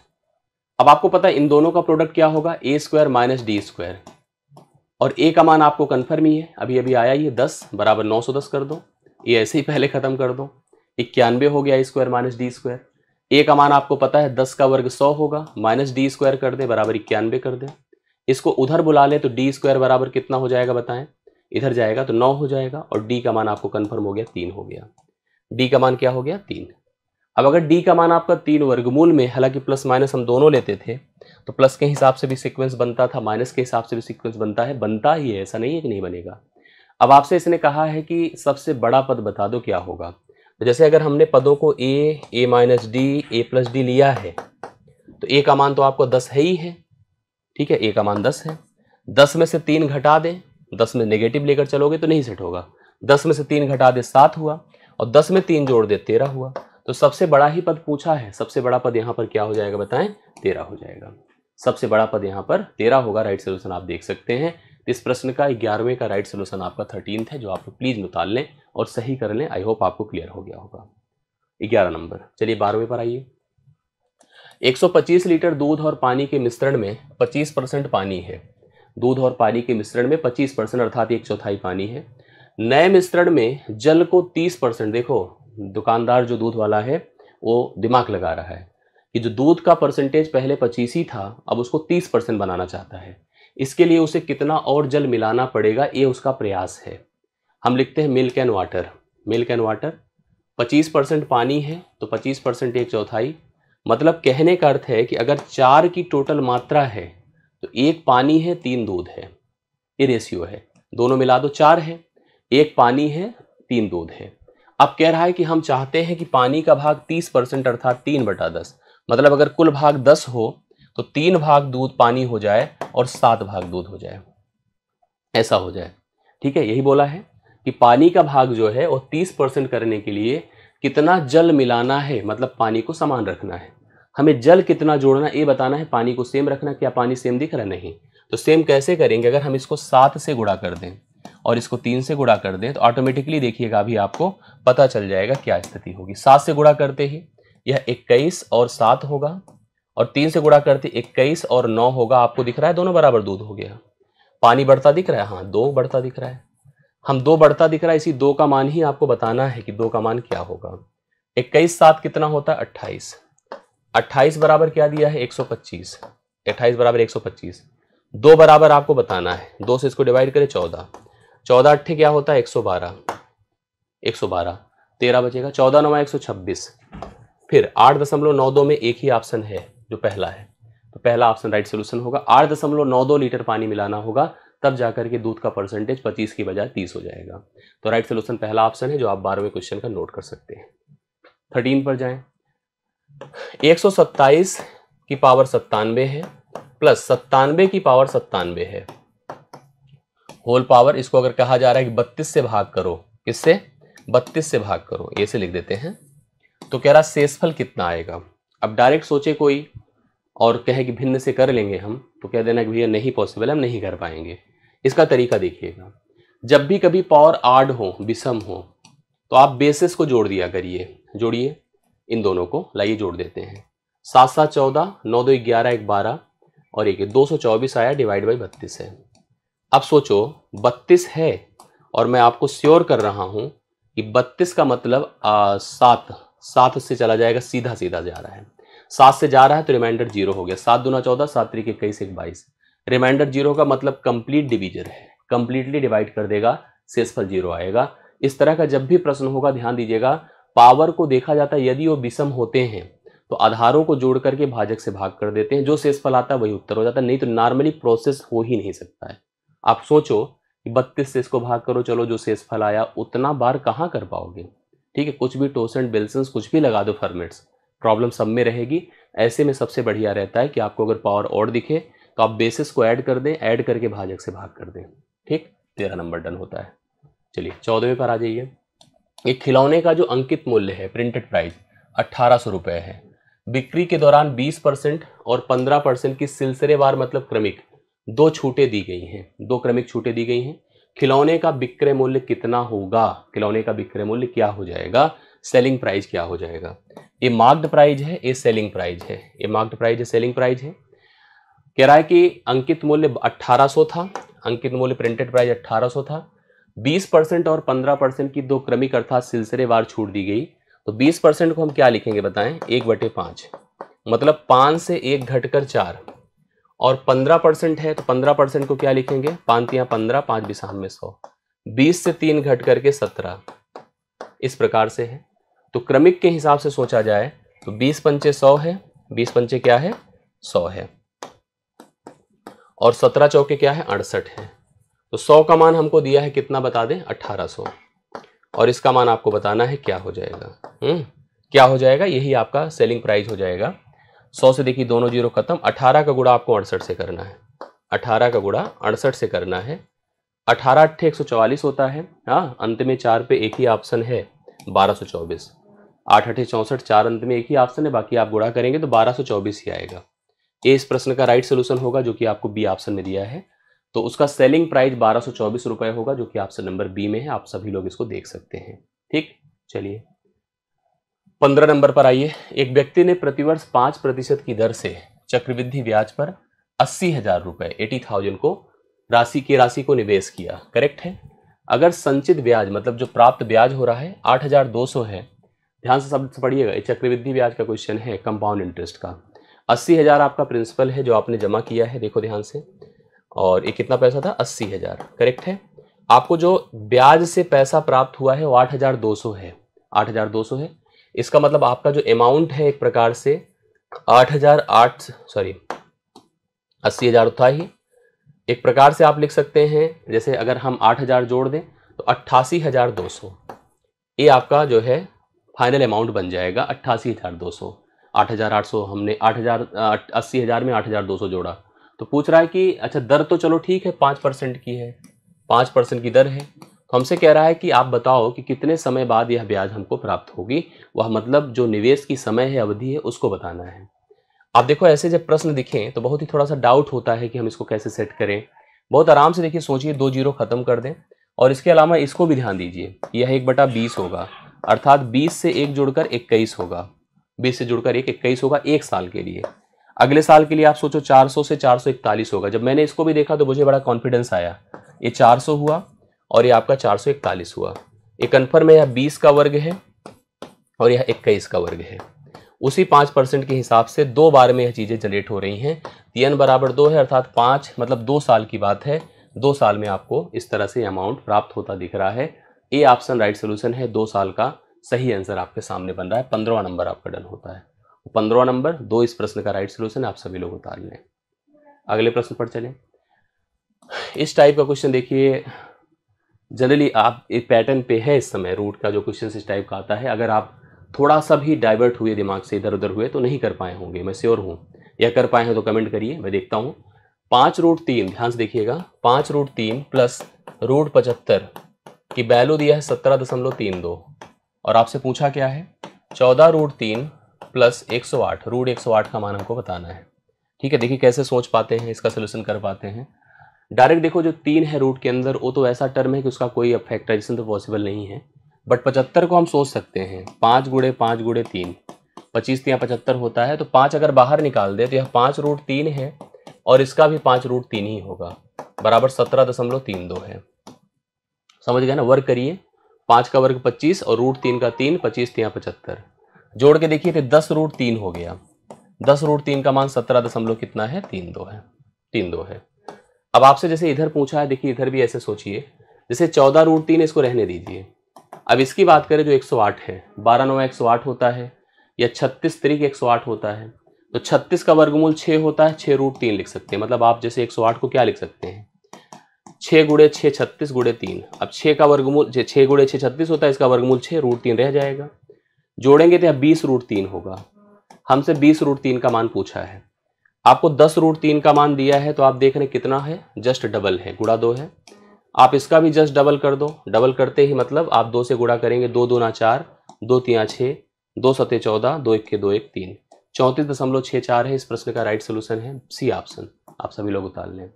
अब आपको पता है इन दोनों का प्रोडक्ट क्या होगा, ए स्क्वायर माइनस डी स्क्वायर, और a का मान आपको कंफर्म ही है, अभी अभी आया ही है 10 बराबर 910 कर दो, ये ऐसे ही पहले खत्म कर दो, 91 हो गया ए स्क्वायर माइनस डी स्क्वायर। ए का मान आपको पता है 10 का वर्ग 100 होगा, माइनस डी स्क्वायर कर दे बराबर 91 कर दे। इसको उधर बुला ले तो डी स्क्वायर बराबर कितना हो जाएगा बताएं, इधर जाएगा तो 9 हो जाएगा, और डी का मान आपको कंफर्म हो गया 3 हो गया। डी का मान क्या हो गया 3। अब अगर डी का मान आपका 3 वर्गमूल में, हालांकि प्लस माइनस हम दोनों लेते थे तो प्लस के हिसाब से भी सीक्वेंस बनता था, माइनस के हिसाब से भी सीक्वेंस बनता है, बनता ही है, ऐसा नहीं है कि नहीं बनेगा। अब आपसे इसने कहा है कि सबसे बड़ा पद बता दो क्या होगा। तो जैसे अगर हमने पदों को ए माइनस डी, ए प्लस डी लिया है तो ए का मान तो आपको 10 है ही है। ठीक है, ए का मान 10 है, 10 में से 3 घटा दें, 10 में नेगेटिव लेकर चलोगे तो नहीं सेट होगा, 10 में से 3 घटा दे 7 हुआ, और 10 में 3 जोड़ दे 13 हुआ। तो सबसे बड़ा ही पद पूछा है, सबसे बड़ा पद यहाँ पर क्या हो जाएगा बताएं, 13 हो जाएगा। सबसे बड़ा पद यहाँ पर 13 होगा। राइट सोल्यूशन आप देख सकते हैं। इस प्रश्न का 11वें का राइट सोल्यूशन आपका 13th है, जो आप लोग प्लीज निकाल लें और सही कर लें। आई होप आपको क्लियर हो गया होगा। 11 नंबर। चलिए 12वें पर आइए। 125 लीटर दूध और पानी के मिश्रण में 25% पानी है। दूध और पानी के मिश्रण में 25% अर्थात 1/4 पानी है। नए मिश्रण में जल को 30%, देखो दुकानदार जो दूध वाला है वो दिमाग लगा रहा है कि जो दूध का परसेंटेज पहले 25 ही था अब उसको 30% बनाना चाहता है। इसके लिए उसे कितना और जल मिलाना पड़ेगा, ये उसका प्रयास है। हम लिखते हैं milk and water. Milk and water 25% पानी है तो 25% 1/4, मतलब कहने का अर्थ है कि अगर 4 की टोटल मात्रा है तो 1 पानी है 3 दूध है, ये रेशियो है। दोनों मिला दो 4 है, 1 पानी है 3 दूध है। अब कह रहा है कि हम चाहते हैं कि पानी का भाग 30% अर्थात 3/10, मतलब अगर कुल भाग 10 हो तो 3 भाग दूध पानी हो जाए और 7 भाग दूध हो जाए, ऐसा हो जाए। ठीक है, यही बोला है कि पानी का भाग जो है वो 30% करने के लिए कितना जल मिलाना है, मतलब पानी को समान रखना है। हमें जल कितना जोड़ना ये बताना है, पानी को सेम रखना। क्या पानी सेम दिख रहा है? नहीं। तो सेम कैसे करेंगे, अगर हम इसको 7 से गुणा कर दें और इसको 3 से गुणा कर दें तो ऑटोमेटिकली देखिएगा अभी आपको पता चल जाएगा क्या स्थिति होगी। 7 से गुणा करते ही यह 21 और 7 होगा, और 3 से गुणा करते 21 और 9 होगा। आपको दिख रहा है दोनों बराबर दूध हो गया। पानी बढ़ता दिख रहा है, हाँ 2 बढ़ता दिख रहा है। हम 2 बढ़ता दिख रहा है, इसी 2 का मान ही आपको बताना है कि 2 का मान क्या होगा। 21 7 कितना होता है 28, 28 बराबर क्या दिया है 125, 28 बराबर 125। 2 बराबर आपको बताना है, 2 से इसको डिवाइड करें 14, 14 अट्ठे क्या होता है 112, 112 13 बचेगा, 14 9 126। फिर 8.92 में एक ही ऑप्शन है जो पहला है, तो पहला ऑप्शन राइट सोल्यूशन होगा। 8.92 लीटर पानी मिलाना होगा, तब जाकर के दूध का परसेंटेज 25 की बजाय 30 हो जाएगा। तो राइट सोल्यूशन पहला ऑप्शन है, जो आप 12वें क्वेश्चन का नोट कर सकते हैं। 13 पर जाएं। 127 की पावर 97 है प्लस 97 की पावर 97 है, होल पावर, इसको अगर कहा जा रहा है कि 32 से भाग करो, किससे? 32 से भाग करो, ये से लिख देते हैं। तो कह रहा शेषफल कितना आएगा। अब डायरेक्ट सोचे कोई और कहे कि भिन्न से कर लेंगे हम, तो कह देना कि भैया नहीं पॉसिबल, हम नहीं कर पाएंगे। इसका तरीका देखिएगा, जब भी कभी पावर आड हो, विषम हो, तो आप बेसिस को जोड़ दिया करिए। जोड़िए इन दोनों को, लाइए जोड़ देते हैं। 7 7 14, 9 2 11, 1 12 और 1 224 आया, डिवाइड बाई 32 है। अब सोचो 32 है और मैं आपको श्योर कर रहा हूं कि 32 का मतलब 7 से चला जाएगा, सीधा सीधा जा रहा है। 7 से जा रहा है तो रिमाइंडर 0 हो गया। 7 दूना 14, 7 त्रिक 21, 1 22। रिमाइंडर 0 का मतलब कंप्लीट डिवीजर है, कंप्लीटली डिवाइड कर देगा, शेषफल 0 आएगा। इस तरह का जब भी प्रश्न होगा ध्यान दीजिएगा, पावर को देखा जाता है यदि वो विषम होते हैं तो आधारों को जोड़ करके भाजक से भाग कर देते हैं, जो शेषफल आता है वही उत्तर हो जाता है, नहीं तो नॉर्मली प्रोसेस हो ही नहीं सकता है। आप सोचो कि 32 से इसको भाग करो, चलो जो शेषफल आया उतना बार कहाँ कर पाओगे। ठीक है, कुछ भी टोसेंट बिल्सन्स कुछ भी लगा दो फॉर्मेट्स, प्रॉब्लम सब में रहेगी। ऐसे में सबसे बढ़िया रहता है कि आपको अगर पावर और दिखे तो आप बेसिस को ऐड कर दें, ऐड करके भाजक से भाग कर दें। ठीक, 13 नंबर डन होता है। चलिए 14वें पर आ जाइए। एक खिलौने का जो अंकित मूल्य है, प्रिंटेड प्राइस 1800 रुपये है। बिक्री के दौरान 20% और 15% की सिलसिलेवार मतलब क्रमिक दो छूटें दी गई हैं, दो क्रमिक छूटें दी गई हैं। खिलौने का विक्रय मूल्य कितना होगा? खिलौने का विक्रय मूल्य क्या हो जाएगा? सेलिंग प्राइस क्या हो जाएगा? ये मार्क्ड प्राइस है, ये सेलिंग प्राइस है। ये मार्क्ड प्राइस है, सेलिंग प्राइस है। कह रहा है कि अंकित मूल्य 1800 था, अंकित मूल्य प्रिंटेड प्राइस 1800 था। 20% और 15% की दो क्रमिक अर्थात सिलसिलेवार छूट दी गई, तो 20% को हम क्या लिखेंगे बताएं? 1/5, मतलब 5 से 1 घटकर 4। और 15% है तो 15% को क्या लिखेंगे? 5 या 15, 5 बिसाम में 100, 20 से 3 घट करके 17, इस प्रकार से है। तो क्रमिक के हिसाब से सोचा जाए तो 20 पंचे 100 है, 20 पंचे क्या है? 100 है, और 17 चौके क्या है? 68 है। तो 100 का मान हमको दिया है कितना बता दें? 1800, और इसका मान आपको बताना है क्या हो जाएगा। क्या हो जाएगा? यही आपका सेलिंग प्राइस हो जाएगा। 100 से देखिए दोनों जीरो खत्म, 18 का गुणा आपको 68 से करना है, 18 का गुणा 68 से करना है। 18 8 144 होता है, हाँ, अंत में 4 पे एक ही ऑप्शन है, 1224। 8 8 64, 4 अंत में एक ही ऑप्शन है, बाकी आप गुणा करेंगे तो 1224 ही आएगा। ये इस प्रश्न का राइट सोल्यूशन होगा जो कि आपको बी ऑप्शन में दिया है। तो उसका सेलिंग प्राइस 1224 रुपये होगा, जो कि ऑप्शन नंबर बी में है। आप सभी लोग इसको देख सकते हैं। ठीक, चलिए 15 नंबर पर आइए। एक व्यक्ति ने प्रतिवर्ष 5% की दर से चक्रवृद्धि ब्याज पर 80,000 रुपये 80,000 को राशि को निवेश किया। करेक्ट है। अगर संचित ब्याज मतलब जो प्राप्त ब्याज हो रहा है 8,200 है, ध्यान से शब्द पढ़िएगा, ये चक्रवृद्धि ब्याज का क्वेश्चन है, कंपाउंड इंटरेस्ट का। 80,000 आपका प्रिंसिपल है जो आपने जमा किया है, देखो ध्यान से, और ये कितना पैसा था? 80,000। करेक्ट है। आपको जो ब्याज से पैसा प्राप्त हुआ है वो 8,200 है, 8,200 है। इसका मतलब आपका जो अमाउंट है एक प्रकार से 80,000 था ही। एक प्रकार से आप लिख सकते हैं, जैसे अगर हम 8,000 जोड़ दें तो 88,200, ये आपका जो है फाइनल अमाउंट बन जाएगा 88,200। 8,800 हमने 80,000 में 8,200 जोड़ा, तो पूछ रहा है कि अच्छा दर तो चलो ठीक है 5% की है, 5% की दर है, तो हमसे कह रहा है कि आप बताओ कि कितने समय बाद यह ब्याज हमको प्राप्त होगी। वह मतलब जो निवेश की समय है, अवधि है, उसको बताना है। आप देखो ऐसे जब प्रश्न दिखें तो बहुत ही थोड़ा सा डाउट होता है कि हम इसको कैसे सेट करें। बहुत आराम से देखिए, सोचिए, 2 जीरो खत्म कर दें, और इसके अलावा इसको भी ध्यान दीजिए, यह 1/20 होगा, अर्थात 20 से 1 जुड़कर 21 होगा, 20 से जुड़कर 1 21 होगा 1 साल के लिए। अगले साल के लिए आप सोचो 400 से 441 होगा। जब मैंने इसको भी देखा तो मुझे बड़ा कॉन्फिडेंस आया, ये 400 हुआ और ये आपका 441 हुआ। ये कन्फर्म है, यह 20 का वर्ग है और यह 21 का वर्ग है। उसी 5% के हिसाब से 2 बार में यह चीज़ें जनरेट हो रही हैं। n बराबर 2 है, अर्थात 5 मतलब 2 साल की बात है। 2 साल में आपको इस तरह से अमाउंट प्राप्त होता दिख रहा है। ए ऑप्शन राइट सोल्यूशन है, 2 साल का सही आंसर आपके सामने बन रहा है। 15वां नंबर आपका डन होता है। 15वां नंबर 2 इस प्रश्न का राइट सोल्यूशन आप सभी लोग उतार लें। अगले प्रश्न पर चलें। इस टाइप का क्वेश्चन देखिए, जनरली आप एक पैटर्न पे है इस समय, रूट का जो क्वेश्चन इस टाइप का आता है। अगर आप थोड़ा सा भी डाइवर्ट हुए, दिमाग से इधर उधर हुए, तो नहीं कर पाए होंगे, मैं श्योर हूँ। या कर पाए हैं तो कमेंट करिए, मैं देखता हूँ। 5√3, ध्यान से देखिएगा, 5√3 प्लस √75 की वैल्यू दिया है 17.32 और आपसे पूछा क्या है 14√3 प्लस 108, √108 का मान हमको बताना है। ठीक है, देखिए कैसे सोच पाते हैं, इसका सोल्यूशन कर पाते हैं। डायरेक्ट देखो जो 3 है रूट के अंदर वो तो ऐसा टर्म है कि उसका कोई फैक्टराइजेशन तो पॉसिबल नहीं है, बट 75 को हम सोच सकते हैं 5 गुणे 5 गुणे 3, 25 या 75 होता है, तो 5 अगर बाहर निकाल दे तो यह 5√3 है और इसका भी 5√3 ही होगा, बराबर 17.32 है। समझ गए ना, वर्ग करिए, 5 का वर्ग 25 और √3 का 3, 25 या 75, जोड़ के देखिए तो 10√3 हो गया। 10√3 का मान 17 कितना है 32 है। अब आपसे जैसे इधर पूछा है, देखिए इधर भी ऐसे सोचिए, जैसे 14√3 इसको रहने दीजिए। अब इसकी बात करें जो 108 है, 12×9 108 होता है या 36 3 108 होता है, तो 36 का वर्गमूल 6 होता है, 6√3 लिख सकते हैं। मतलब आप जैसे 108 को क्या लिख सकते हैं 6 गुणे 6 36 गुणे 3। अब 6 का वर्गमूल 6 गुणे 6 36 होता है, इसका वर्गमूल 6, √3 रह जाएगा, जोड़ेंगे तो 20√3 होगा। हमसे 20√3 का मान पूछा है, आपको 10√3 का मान दिया है, तो आप देख रहे हैं कितना है, जस्ट डबल है, गुणा 2 है। आप इसका भी जस्ट डबल कर दो, डबल करते ही मतलब आप 2 से गुणा करेंगे, 2 दूना 4, 2 तिया 6, 2 सते 14, 2 1 2 1 3, 34.64 है। इस प्रश्न का राइट सोल्यूशन है सी ऑप्शन। आप सभी लोग उतार लें,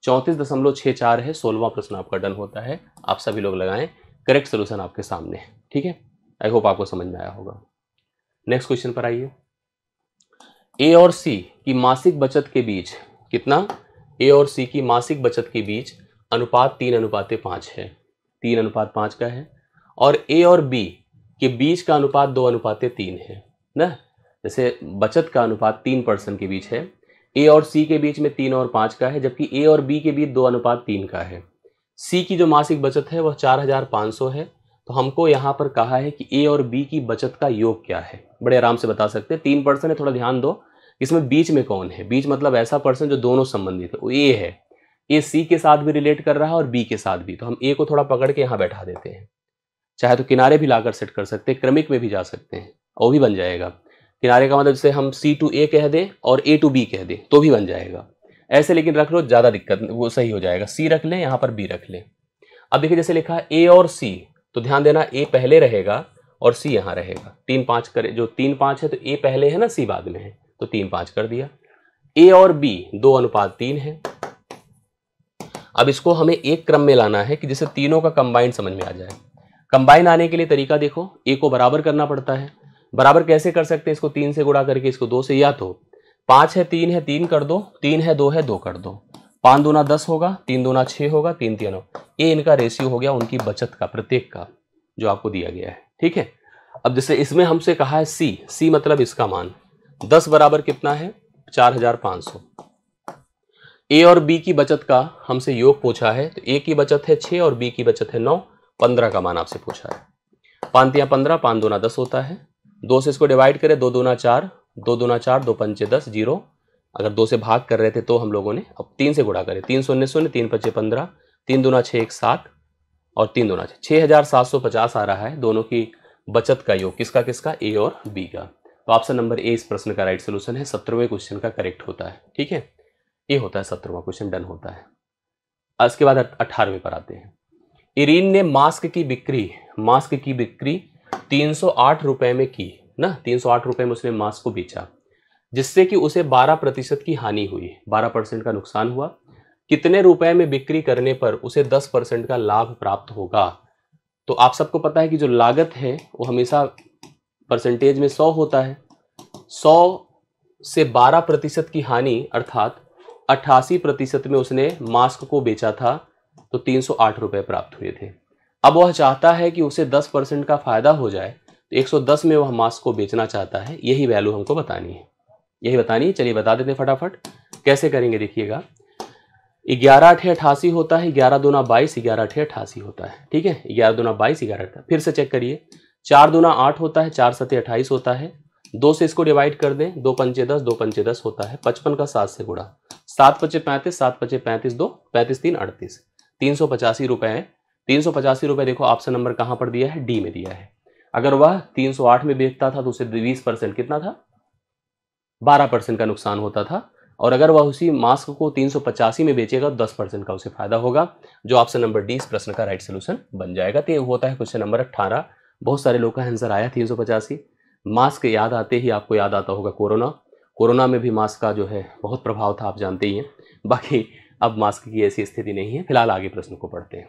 34.64 है। 16वां प्रश्न आपका डन होता है, आप सभी लोग लगाएं, करेक्ट सोल्यूशन आपके सामने है। ठीक है, आई होप आपको समझ में आया होगा। नेक्स्ट क्वेश्चन पर आइए। ए और सी की मासिक बचत के बीच कितना, ए और सी की मासिक बचत के बीच अनुपात 3:5 है, 3:5 का है, और ए और बी के बीच का अनुपात 2:3 है ना। जैसे बचत का अनुपात 3% के बीच है, ए और सी के बीच में 3 और 5 का है, जबकि ए और बी के बीच 2:3 का है। सी की जो मासिक बचत है वह 4,500 है। तो हमको यहाँ पर कहा है कि ए और बी की बचत का योग क्या है। बड़े आराम से बता सकते हैं, 3% है, थोड़ा ध्यान दो, इसमें बीच में कौन है, बीच मतलब ऐसा पर्सन जो दोनों संबंधित है, वो ए है। ए सी के साथ भी रिलेट कर रहा है और बी के साथ भी, तो हम ए को थोड़ा पकड़ के यहाँ बैठा देते हैं। चाहे तो किनारे भी लाकर सेट कर सकते हैं, क्रमिक में भी जा सकते हैं, वो भी बन जाएगा। किनारे का मतलब जैसे हम सी टू ए कह दें और ए टू बी कह दें तो भी बन जाएगा ऐसे, लेकिन रख लो ज़्यादा दिक्कत, वो सही हो जाएगा। सी रख लें, यहाँ पर बी रख लें। अब देखिए जैसे लिखा है ए और सी, तो ध्यान देना ए पहले रहेगा और सी यहाँ रहेगा। 3-5 करे, जो 3-5 है तो ए पहले है ना, सी बाद में है, तो 3-5 कर दिया। ए और बी 2:3 है। अब इसको हमें एक क्रम में लाना है कि जिससे तीनों का कंबाइन समझ में आ जाए। कंबाइन आने के लिए तरीका देखो, ए को बराबर करना पड़ता है। बराबर कैसे कर सकते हैं, इसको 3 से गुणा करके, इसको 2 से, या तो 5 है 3 है 3 कर दो, 3 है 2 है 2 कर दो, 5 दूना 10 होगा, 3 दूना 6 होगा, 3 3 9। ये इनका रेशियो हो गया उनकी बचत का, प्रत्येक का, जो आपको दिया गया है। ठीक है, अब जैसे इसमें हमसे कहा है सी, सी मतलब इसका मान 10 बराबर कितना है 4,500। ए और बी की बचत का हमसे योग पूछा है, तो ए की बचत है 6 और बी की बचत है 9, 15 का मान आपसे पूछा है। 5 या 15, 5 दूना 10 होता है, 2 से इसको डिवाइड करें, 2 दूना 4, 2 दूना 4, 2 पंचे 10, 0। अगर 2 से भाग कर रहे थे तो हम लोगों ने, अब 3 से गुणा करें, 3 शून्य शून्य, 3 पंचे 15, 3 दूना 6 1 7 और 3 दूना 6, 6,750 आ रहा है दोनों की बचत का योग। किसका किसका, ए और बी का। तो ऑप्शन नंबर ए इस प्रश्न का राइट सोल्यूशन है, 17वें क्वेश्चन का करेक्ट होता है। ठीक है, ये होता है 17वां क्वेश्चन, डन होता है। इसके बाद 18वें पर आते हैं। इरीन ने मास्क की बिक्री 308 रुपए में की ना, 308 रुपए में उसने मास्क को बेचा, जिससे कि उसे 12% की हानि हुई, 12% का नुकसान हुआ। कितने रुपए में बिक्री करने पर उसे 10% का लाभ प्राप्त होगा। तो आप सबको पता है कि जो लागत है वो हमेशा परसेंटेज में 100 होता है। 100 से 12% की हानि अर्थात 88% में उसने मास्क को बेचा था, तो 308 रुपए प्राप्त हुए थे। अब वह चाहता है कि उसे 10% का फायदा हो जाए, तो 110 में वह मास्क को बेचना चाहता है। यही वैल्यू हमको बतानी है, यही बतानी है। चलिए बता देते हैं फटाफट, कैसे करेंगे देखिएगा। 11 8 88 होता है, 11 दूना 22, 11 8 88 होता है। ठीक है, 11 दूना 22, 11 फिर से चेक करिए। 4 दूना 8 होता है, 4 सते 28 होता है, 2 से इसको डिवाइड कर दें, 2 पंचे 10, 2 पंचे 10 होता है, 55 का 7 से गुणा, 7 पचे 35, 7 पचे 35, 2 35 3 38, 385 रुपए है। 385 रुपए देखो ऑप्शन नंबर कहां पर दिया है, डी में दिया है। अगर वह 308 में बेचता था तो उसे 20% कितना था, 12% का नुकसान होता था। और अगर वह उसी मास्क को 385 में बेचेगा तो 10% का उसे फायदा होगा, जो ऑप्शन नंबर डी इस प्रश्न का राइट सोल्यूशन बन जाएगा। तो ये होता है क्वेश्चन नंबर 18। बहुत सारे लोग का आंसर आया 385। मास्क याद आते ही आपको याद आता होगा कोरोना में भी मास्क का जो है बहुत प्रभाव था, आप जानते ही हैं। बाकी अब मास्क की ऐसी स्थिति नहीं है। फिलहाल आगे प्रश्न को पढ़ते हैं।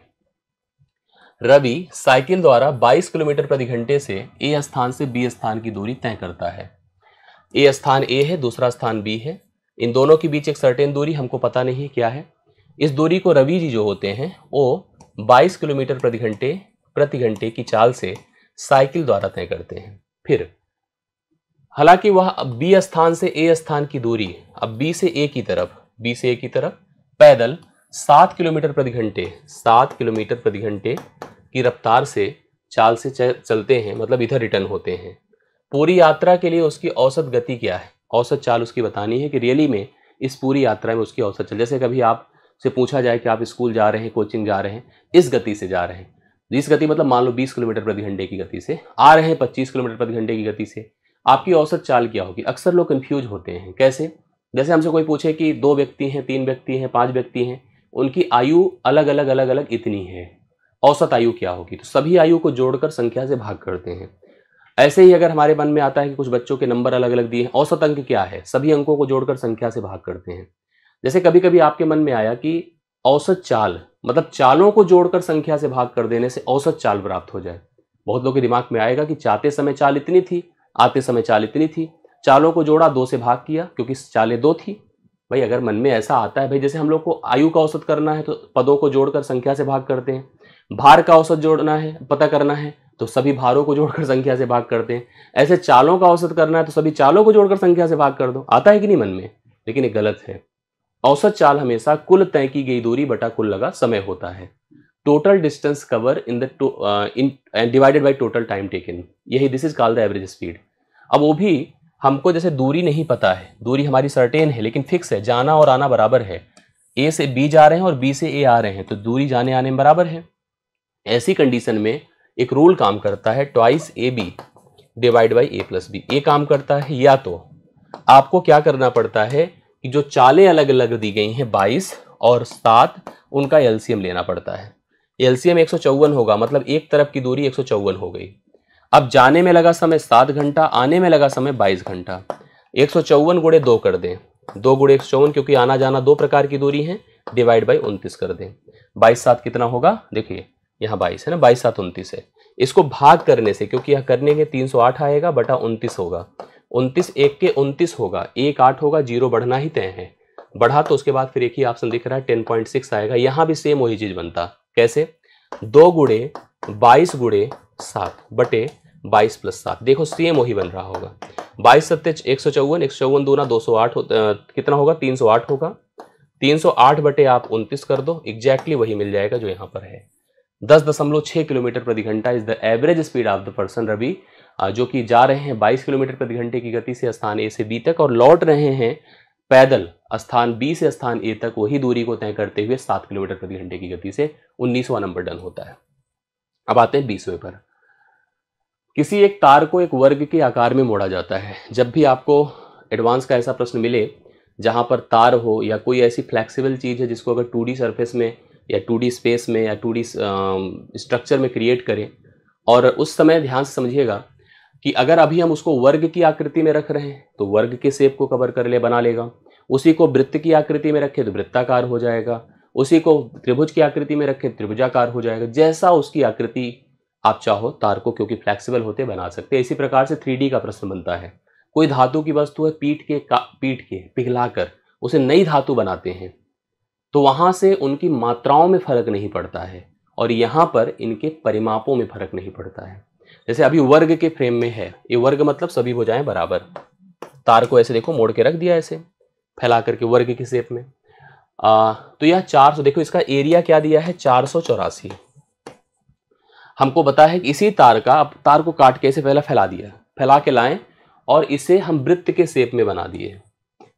रवि साइकिल द्वारा 22 किलोमीटर प्रति घंटे से ए स्थान से बी स्थान की दूरी तय करता है। ए स्थान ए है, दूसरा स्थान बी है। इन दोनों के बीच एक सर्टेन दूरी हमको पता नहीं है क्या है। इस दूरी को रवि जी जो होते हैं वो 22 किलोमीटर प्रति घंटे की चाल से साइकिल द्वारा तय करते हैं। फिर हालांकि वह बी स्थान से ए स्थान की दूरी अब बी से ए की तरफ पैदल 7 किलोमीटर प्रति घंटे की रफ्तार से चाल से चलते हैं, मतलब इधर रिटर्न होते हैं। पूरी यात्रा के लिए उसकी औसत गति क्या है, औसत चाल उसकी बतानी है कि रियली में इस पूरी यात्रा में उसकी औसत चाल, जैसे कभी आप से पूछा जाए कि आप स्कूल जा रहे हैं, कोचिंग जा रहे हैं, इस गति से जा रहे हैं, इस गति मतलब मान लो 20 किलोमीटर प्रति घंटे की गति से आ रहे हैं, 25 किलोमीटर प्रति घंटे की गति से, आपकी औसत चाल क्या होगी। अक्सर लोग कंफ्यूज होते हैं। कैसे? जैसे हमसे कोई पूछे कि 2 व्यक्ति हैं, 3 व्यक्ति हैं, 5 व्यक्ति हैं, उनकी आयु अलग अलग इतनी है, औसत आयु क्या होगी। तो सभी आयु को जोड़कर संख्या से भाग करते हैं। ऐसे ही अगर हमारे मन में आता है कि कुछ बच्चों के नंबर अलग अलग दिए हैं, औसत अंक क्या है, सभी अंकों को जोड़कर संख्या से भाग करते हैं। जैसे कभी कभी आपके मन में आया कि औसत चाल मतलब चालों को जोड़कर संख्या से भाग कर देने से औसत चाल प्राप्त हो जाए। बहुत लोगों के दिमाग में आएगा कि जाते समय चाल इतनी थी, आते समय चाल इतनी थी, चालों को जोड़ा, 2 से भाग किया क्योंकि चालें 2 थी। भाई अगर मन में ऐसा आता है, भाई जैसे हम लोग को आयु का औसत करना है तो पदों को जोड़कर संख्या से भाग करते हैं, भार का औसत जोड़ना है, पता करना है तो सभी भारों को जोड़कर संख्या से भाग करते हैं। ऐसे चालों का औसत करना है तो सभी चालों को जोड़कर संख्या से भाग कर दो। आता है कि नहीं मन में? लेकिन ये गलत है। औसत चाल हमेशा कुल तय की गई दूरी बटा कुल लगा समय होता है। Total distance cover in divided by total time taken, यही this is called the average speed. अब वो भी हमको जैसे दूरी नहीं पता है, दूरी हमारी सर्टेन है लेकिन फिक्स है, जाना और आना बराबर है। ए से बी जा रहे हैं और बी से ए आ रहे हैं तो दूरी जाने आने में बराबर है। ऐसी कंडीशन में एक रूल काम करता है, twice A B divide by A plus B. ये काम करता है, या तो आपको क्या करना पड़ता है कि जो चालें अलग अलग दी गई हैं 22 और 7, उनका एलसीएम लेना पड़ता है। एलसीएम 154 होगा, मतलब एक तरफ की दूरी 154 हो गई। अब जाने में लगा समय 7 घंटा, आने में लगा समय 22 घंटा। 154 गुणे 2 कर दें, 2 गुणे 154 क्योंकि आना जाना 2 प्रकार की दूरी है, डिवाइड बाई 29 कर दें। 22 7 कितना होगा, देखिए यहाँ 22 है ना, 22 7 29 है। इसको भाग करने से, क्योंकि यह करने के 308 आएगा बटा 29 होगा, 29 1 के 29 होगा, 1 8 होगा, 0 बढ़ना ही तय है। बढ़ा तो उसके बाद फिर एक ही ऑप्शन दिख रहा है 10.6 आएगा। यहाँ भी सेम वही चीज बनता। कैसे? 2 गुणे 22 गुणे 7 बटे 22 प्लस 7, देखो सेम वही बन रहा होगा। 22 सत्ते 154, 154 दूना 208 कितना होगा, 308 होगा। 308 बटे आप 29 कर दो, एग्जैक्टली वही मिल जाएगा जो यहाँ पर है। 10.6 किलोमीटर प्रति घंटा is the average speed of the person Ravi, जो कि जा रहे हैं 22 किलोमीटर प्रति घंटे की गति से स्थान ए से बी तक और लौट रहे हैं पैदल स्थान बी से स्थान ए तक वही दूरी को तय करते हुए 7 किलोमीटर प्रति घंटे की गति से। 19वां नंबर डन होता है। अब आते हैं 20वें पर। किसी एक तार को एक वर्ग के आकार में मोड़ा जाता है। जब भी आपको एडवांस का ऐसा प्रश्न मिले जहां पर तार हो या कोई ऐसी फ्लेक्सिबल चीज़ है जिसको अगर 2D सरफेस में या 2D स्पेस में या 2D स्ट्रक्चर में क्रिएट करें, और उस समय ध्यान से समझिएगा कि अगर अभी हम उसको वर्ग की आकृति में रख रहे हैं तो वर्ग के शेप को कवर कर ले, बना लेगा। उसी को वृत्त की आकृति में रखें तो वृत्ताकार हो जाएगा। उसी को त्रिभुज की आकृति में रखें त्रिभुजाकार हो जाएगा। जैसा उसकी आकृति आप चाहो तार को, क्योंकि फ्लेक्सिबल होते बना सकते हैं। इसी प्रकार से 3D का प्रश्न बनता है। कोई धातु की वस्तु है, पीट के पिघलाकर उसे नई धातु बनाते हैं तो वहां से उनकी मात्राओं में फर्क नहीं पड़ता है और यहाँ पर इनके परिमापों में फर्क नहीं पड़ता है। जैसे अभी वर्ग के फ्रेम में है, ये वर्ग मतलब सभी भुजाएं बराबर। तार को ऐसे देखो मोड़ के रख दिया, ऐसे फैला करके वर्ग की शेप में। तो यह 400, देखो इसका एरिया क्या दिया है, 484। हमको पता है कि इसी तार का, अब तार को काट के इसे पहले फैला दिया, फैला के लाएं और इसे हम वृत्त के शेप में बना दिए।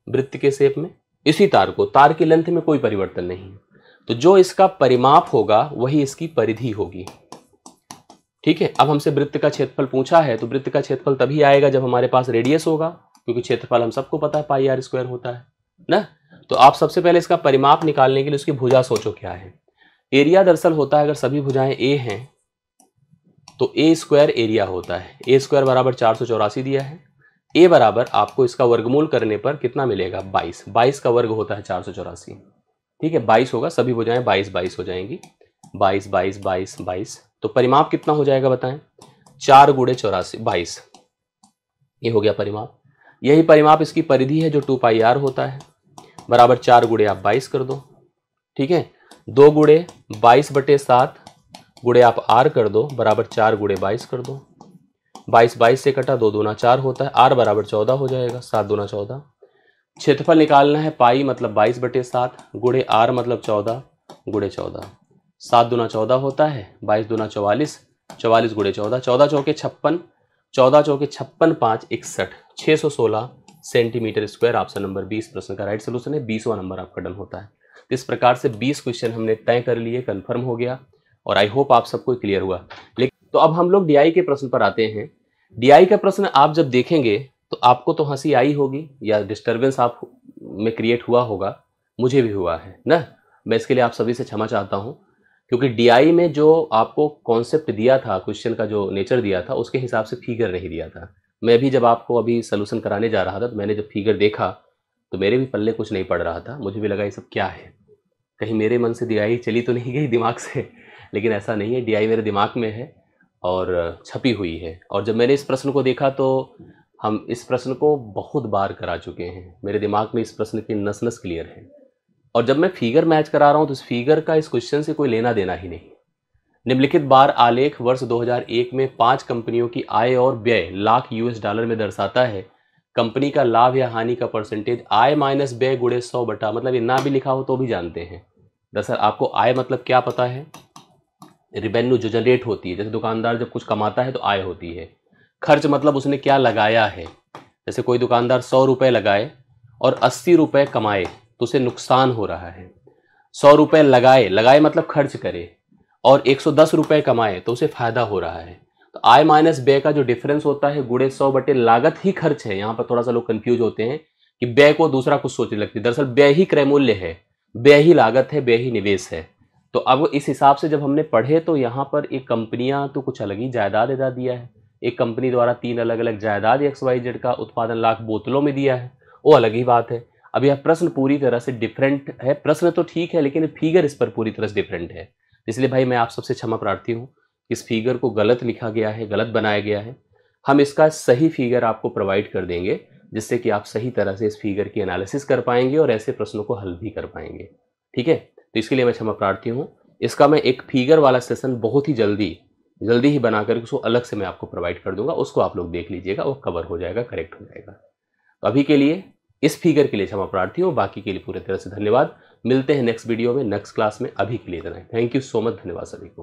वृत्त के शेप में इसी तार को, तार की लेंथ में कोई परिवर्तन नहीं, तो जो इसका परिमाप होगा वही इसकी परिधि होगी। ठीक है। अब हमसे वृत्त का क्षेत्रफल पूछा है तो वृत्त का क्षेत्रफल तभी आएगा जब हमारे पास रेडियस होगा, क्योंकि क्षेत्रफल हम सबको पता है पाई r स्क्वायर होता है। ना। तो आप सबसे पहले इसका परिमाप निकालने के लिए उसकी भुजा सोचो क्या है। एरिया दरअसल होता है, अगर सभी भुजाएं ए हैं तो ए स्क्वायर एरिया होता है। ए स्क्वायर बराबर 484 दिया है। ए बराबर आपको इसका वर्गमूल करने पर कितना मिलेगा, 22। 22 का वर्ग होता है 484, ठीक है। 22 होगा, सभी भुजाएं 22 22 हो जाएंगी। 22 22 22 22, तो परिमाप कितना हो जाएगा बताएं, 4 गुणे 84 22, ये हो गया परिमाप। यही परिमाप इसकी परिधि है जो 2 पाई आर होता है, बराबर 4 गुणे आप 22 कर दो, ठीक है। 2 गुणे 22/7 गुणे आप आर कर दो, बराबर 4 गुणे 22 कर दो। 22 22 से कटा, 2 दूना 4 होता है, आर बराबर 14 हो जाएगा, 7 दूना 14। क्षेत्रफल निकालना है, पाई मतलब 22/7 गुणे आर मतलब 14 गुणे 14। 7 दूना 14 होता है, 22 दूना 44, 44 गुणे 14, 14 चौके 56, 14 चौके 56 5 61, 616 सेंटीमीटर स्क्वायर। ऑप्शन नंबर 20 प्रश्न का राइट सोल्यूशन है। 20वां नंबर आपका डन होता है। तो इस प्रकार से 20 क्वेश्चन हमने तय कर लिए, कंफर्म हो गया, और आई होप आप सबको क्लियर हुआ। लेकिन तो अब हम लोग डीआई के प्रश्न पर आते हैं। डीआई का प्रश्न आप जब देखेंगे तो आपको तो हंसी आई होगी या डिस्टर्बेंस आप में क्रिएट हुआ होगा, मुझे भी हुआ है ना। मैं इसके लिए आप सभी से क्षमा चाहता हूं, क्योंकि डीआई में जो आपको कॉन्सेप्ट दिया था, क्वेश्चन का जो नेचर दिया था, उसके हिसाब से फिगर नहीं दिया था। मैं भी जब आपको अभी सोल्यूशन कराने जा रहा था तो मैंने जब फिगर देखा तो मेरे भी पल्ले कुछ नहीं पड़ रहा था। मुझे भी लगा ये सब क्या है, कहीं मेरे मन से डीआई चली तो नहीं गई दिमाग से। लेकिन ऐसा नहीं है, डीआई मेरे दिमाग में है और छपी हुई है। और जब मैंने इस प्रश्न को देखा तो हम इस प्रश्न को बहुत बार करा चुके हैं, मेरे दिमाग में इस प्रश्न की नस नस क्लियर है। और जब मैं फिगर मैच करा रहा हूँ तो इस फिगर का इस क्वेश्चन से कोई लेना देना ही नहीं। निम्नलिखित बार आलेख वर्ष 2001 में 5 कंपनियों की आय और व्यय लाख $US में दर्शाता है। कंपनी का लाभ या हानि का परसेंटेज आय माइनस व्यय गुणे 100 बटा, मतलब ये ना भी लिखा हो तो भी जानते हैं। दरअसल आपको आय मतलब क्या पता है, रिवेन्यू जो जनरेट होती है, जैसे दुकानदार जब कुछ कमाता है तो आय होती है। खर्च मतलब उसने क्या लगाया है, जैसे कोई दुकानदार 100 रुपये लगाए और 80 रुपये कमाए तो उसे नुकसान हो रहा है। 100 रुपये लगाए मतलब खर्च करे, और 110 रुपये कमाए तो उसे फायदा हो रहा है। तो आय माइनस व्यय का जो डिफरेंस होता है गुणे 100 बटे लागत ही खर्च है। यहाँ पर थोड़ा सा लोग कंफ्यूज होते हैं कि व्यय को दूसरा कुछ सोचने लगते हैं, दरअसल व्यय ही क्रय मूल्य है, व्यय ही लागत है, व्यय ही निवेश है। तो अब इस हिसाब से जब हमने पढ़े तो यहाँ पर एक कंपनियां तो कुछ अलग ही जायदाद एदा दिया है। एक कंपनी द्वारा 3 अलग अलग जायदाद XYZ का उत्पादन लाख बोतलों में दिया है, वो अलग ही बात है। अब यह प्रश्न पूरी तरह से डिफरेंट है, प्रश्न तो ठीक है लेकिन फिगर इस पर पूरी तरह से डिफरेंट है। इसलिए भाई मैं आप सबसे क्षमा प्रार्थी हूँ, इस फिगर को गलत लिखा गया है, गलत बनाया गया है। हम इसका सही फिगर आपको प्रोवाइड कर देंगे, जिससे कि आप सही तरह से इस फिगर की एनालिसिस कर पाएंगे और ऐसे प्रश्नों को हल भी कर पाएंगे, ठीक है। तो इसके लिए मैं क्षमा प्रार्थी हूँ। इसका मैं एक फिगर वाला सेशन बहुत ही जल्दी ही बनाकर उसको अलग से मैं आपको प्रोवाइड कर दूंगा, उसको आप लोग देख लीजिएगा, वो कवर हो जाएगा, करेक्ट हो जाएगा। तो अभी के लिए इस फिगर के लिए क्षमा प्रार्थी हूँ, बाकी के लिए पूरी तरह से धन्यवाद। मिलते हैं नेक्स्ट वीडियो में, नेक्स्ट क्लास में। अभी के लिए इतना ही। थैंक यू सो मच, धन्यवाद सभी को।